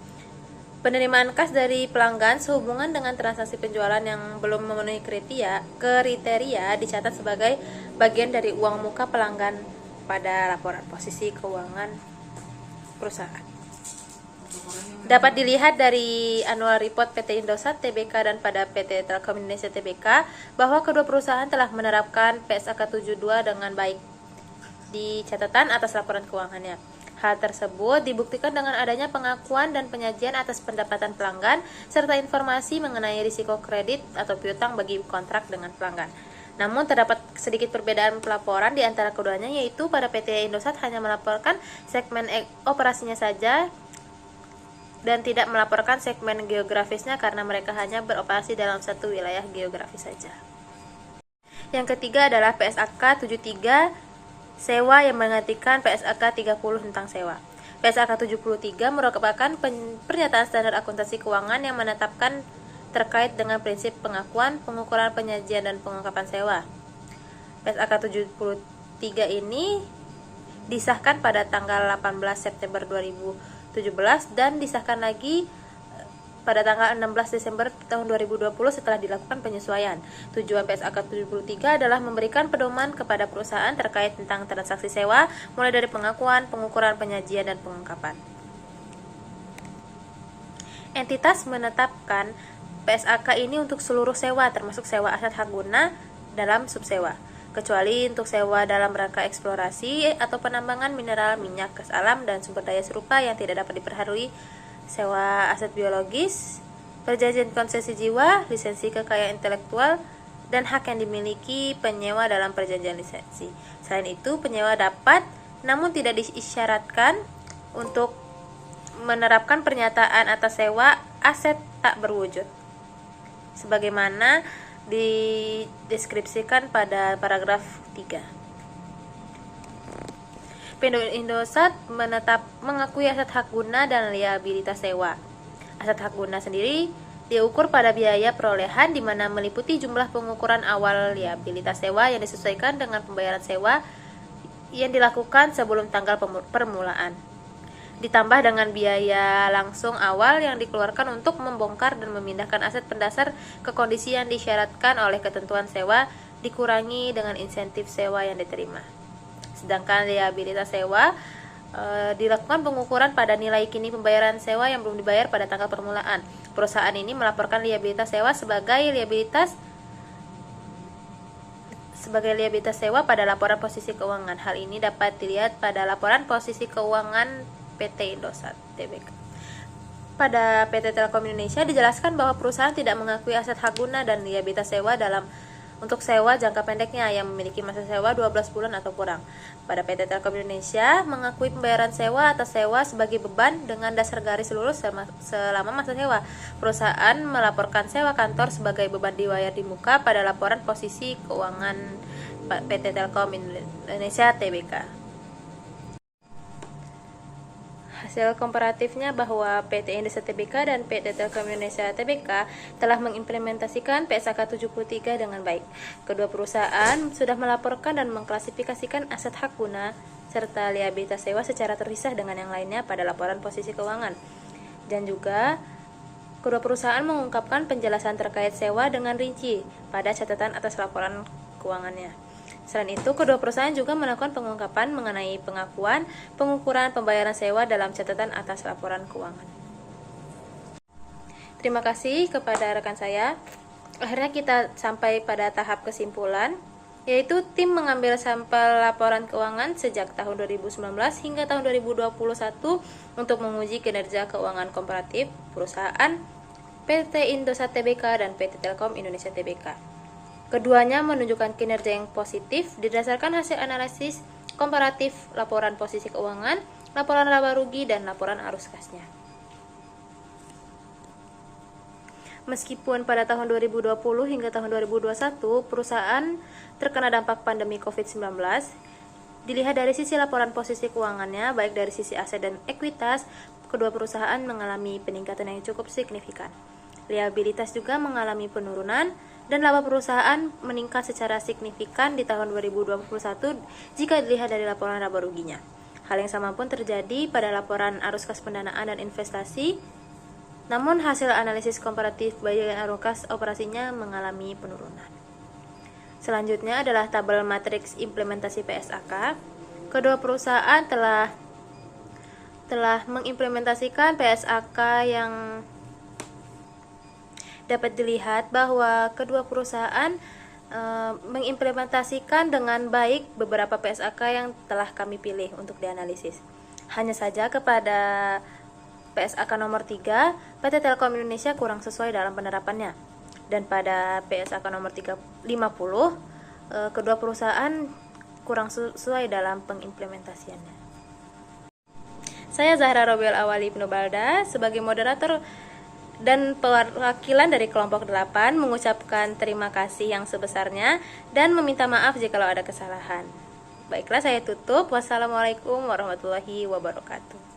Penerimaan kas dari pelanggan sehubungan dengan transaksi penjualan yang belum memenuhi kriteria dicatat sebagai bagian dari uang muka pelanggan pada laporan posisi keuangan perusahaan. Dapat dilihat dari annual report PT Indosat Tbk dan pada PT Telkom Indonesia Tbk bahwa kedua perusahaan telah menerapkan PSAK 72 dengan baik di catatan atas laporan keuangannya. Hal tersebut dibuktikan dengan adanya pengakuan dan penyajian atas pendapatan pelanggan serta informasi mengenai risiko kredit atau piutang bagi kontrak dengan pelanggan. Namun terdapat sedikit perbedaan pelaporan di antara keduanya, yaitu pada PT Indosat hanya melaporkan segmen operasinya saja, dan tidak melaporkan segmen geografisnya karena mereka hanya beroperasi dalam satu wilayah geografis saja. Yang ketiga adalah PSAK 73 sewa yang menggantikan PSAK 30 tentang sewa. PSAK 73 merupakan pernyataan standar akuntansi keuangan yang menetapkan terkait dengan prinsip pengakuan, pengukuran, penyajian, dan pengungkapan sewa. PSAK 73 ini disahkan pada tanggal 18 September 2017 dan disahkan lagi pada tanggal 16 Desember tahun 2020 setelah dilakukan penyesuaian. Tujuan PSAK 73 adalah memberikan pedoman kepada perusahaan terkait tentang transaksi sewa, mulai dari pengakuan, pengukuran, penyajian, dan pengungkapan. Entitas menetapkan PSAK ini untuk seluruh sewa, termasuk sewa aset hak guna dalam subsewa, kecuali untuk sewa dalam rangka eksplorasi atau penambangan mineral, minyak, gas alam, dan sumber daya serupa yang tidak dapat diperharui, sewa aset biologis, perjanjian konsesi jiwa, lisensi kekayaan intelektual, dan hak yang dimiliki penyewa dalam perjanjian lisensi. Selain itu, penyewa dapat, namun tidak diisyaratkan untuk menerapkan pernyataan atas sewa aset tak berwujud, sebagaimana dideskripsikan pada paragraf 3. Indosat mengakui aset hak guna dan liabilitas sewa. Aset hak guna sendiri diukur pada biaya perolehan di mana meliputi jumlah pengukuran awal liabilitas sewa yang disesuaikan dengan pembayaran sewa yang dilakukan sebelum tanggal permulaan, ditambah dengan biaya langsung awal yang dikeluarkan untuk membongkar dan memindahkan aset pendasar ke kondisi yang disyaratkan oleh ketentuan sewa, dikurangi dengan insentif sewa yang diterima. Sedangkan liabilitas sewa dilakukan pengukuran pada nilai kini pembayaran sewa yang belum dibayar pada tanggal permulaan. Perusahaan ini melaporkan liabilitas sewa sebagai liabilitas sewa pada laporan posisi keuangan. Hal ini dapat dilihat pada laporan posisi keuangan PT Indosat Tbk. Pada PT Telkom Indonesia dijelaskan bahwa perusahaan tidak mengakui aset hak guna dan liabilitas sewa untuk sewa jangka pendeknya yang memiliki masa sewa 12 bulan atau kurang. Pada PT Telkom Indonesia mengakui pembayaran sewa atas sewa sebagai beban dengan dasar garis lurus selama masa sewa. Perusahaan melaporkan sewa kantor sebagai beban dibayar di muka pada laporan posisi keuangan PT Telkom Indonesia Tbk. Hasil komparatifnya bahwa PT Indosat Tbk dan PT Telkom Indonesia Tbk telah mengimplementasikan PSAK 73 dengan baik. Kedua perusahaan sudah melaporkan dan mengklasifikasikan aset hak guna serta liabilitas sewa secara terpisah dengan yang lainnya pada laporan posisi keuangan. Dan juga kedua perusahaan mengungkapkan penjelasan terkait sewa dengan rinci pada catatan atas laporan keuangannya. Selain itu, kedua perusahaan juga melakukan pengungkapan mengenai pengakuan, pengukuran, pembayaran sewa dalam catatan atas laporan keuangan. Terima kasih kepada rekan saya. Akhirnya kita sampai pada tahap kesimpulan, yaitu tim mengambil sampel laporan keuangan sejak tahun 2019 hingga tahun 2021 untuk menguji kinerja keuangan komparatif perusahaan PT Indosat Tbk dan PT Telkom Indonesia Tbk. Keduanya menunjukkan kinerja yang positif didasarkan hasil analisis komparatif laporan posisi keuangan, laporan laba rugi, dan laporan arus kasnya. Meskipun pada tahun 2020 hingga tahun 2021 perusahaan terkena dampak pandemi COVID-19, dilihat dari sisi laporan posisi keuangannya, baik dari sisi aset dan ekuitas, kedua perusahaan mengalami peningkatan yang cukup signifikan. Liabilitas juga mengalami penurunan, dan laba perusahaan meningkat secara signifikan di tahun 2021 jika dilihat dari laporan laba ruginya. Hal yang sama pun terjadi pada laporan arus kas pendanaan dan investasi, namun hasil analisis komparatif bagian arus kas operasinya mengalami penurunan. Selanjutnya adalah tabel matriks implementasi PSAK. Kedua perusahaan telah mengimplementasikan PSAK yang dapat dilihat bahwa kedua perusahaan mengimplementasikan dengan baik beberapa PSAK yang telah kami pilih untuk dianalisis. Hanya saja kepada PSAK nomor 3, PT Telkom Indonesia kurang sesuai dalam penerapannya. Dan pada PSAK nomor 50, kedua perusahaan kurang sesuai dalam pengimplementasiannya. Saya Zahra Robiul Awali Ibnu Balda sebagai moderator dan perwakilan dari kelompok 8 mengucapkan terima kasih yang sebesarnya dan meminta maaf jika ada kesalahan. Baiklah, saya tutup. Wassalamualaikum warahmatullahi wabarakatuh.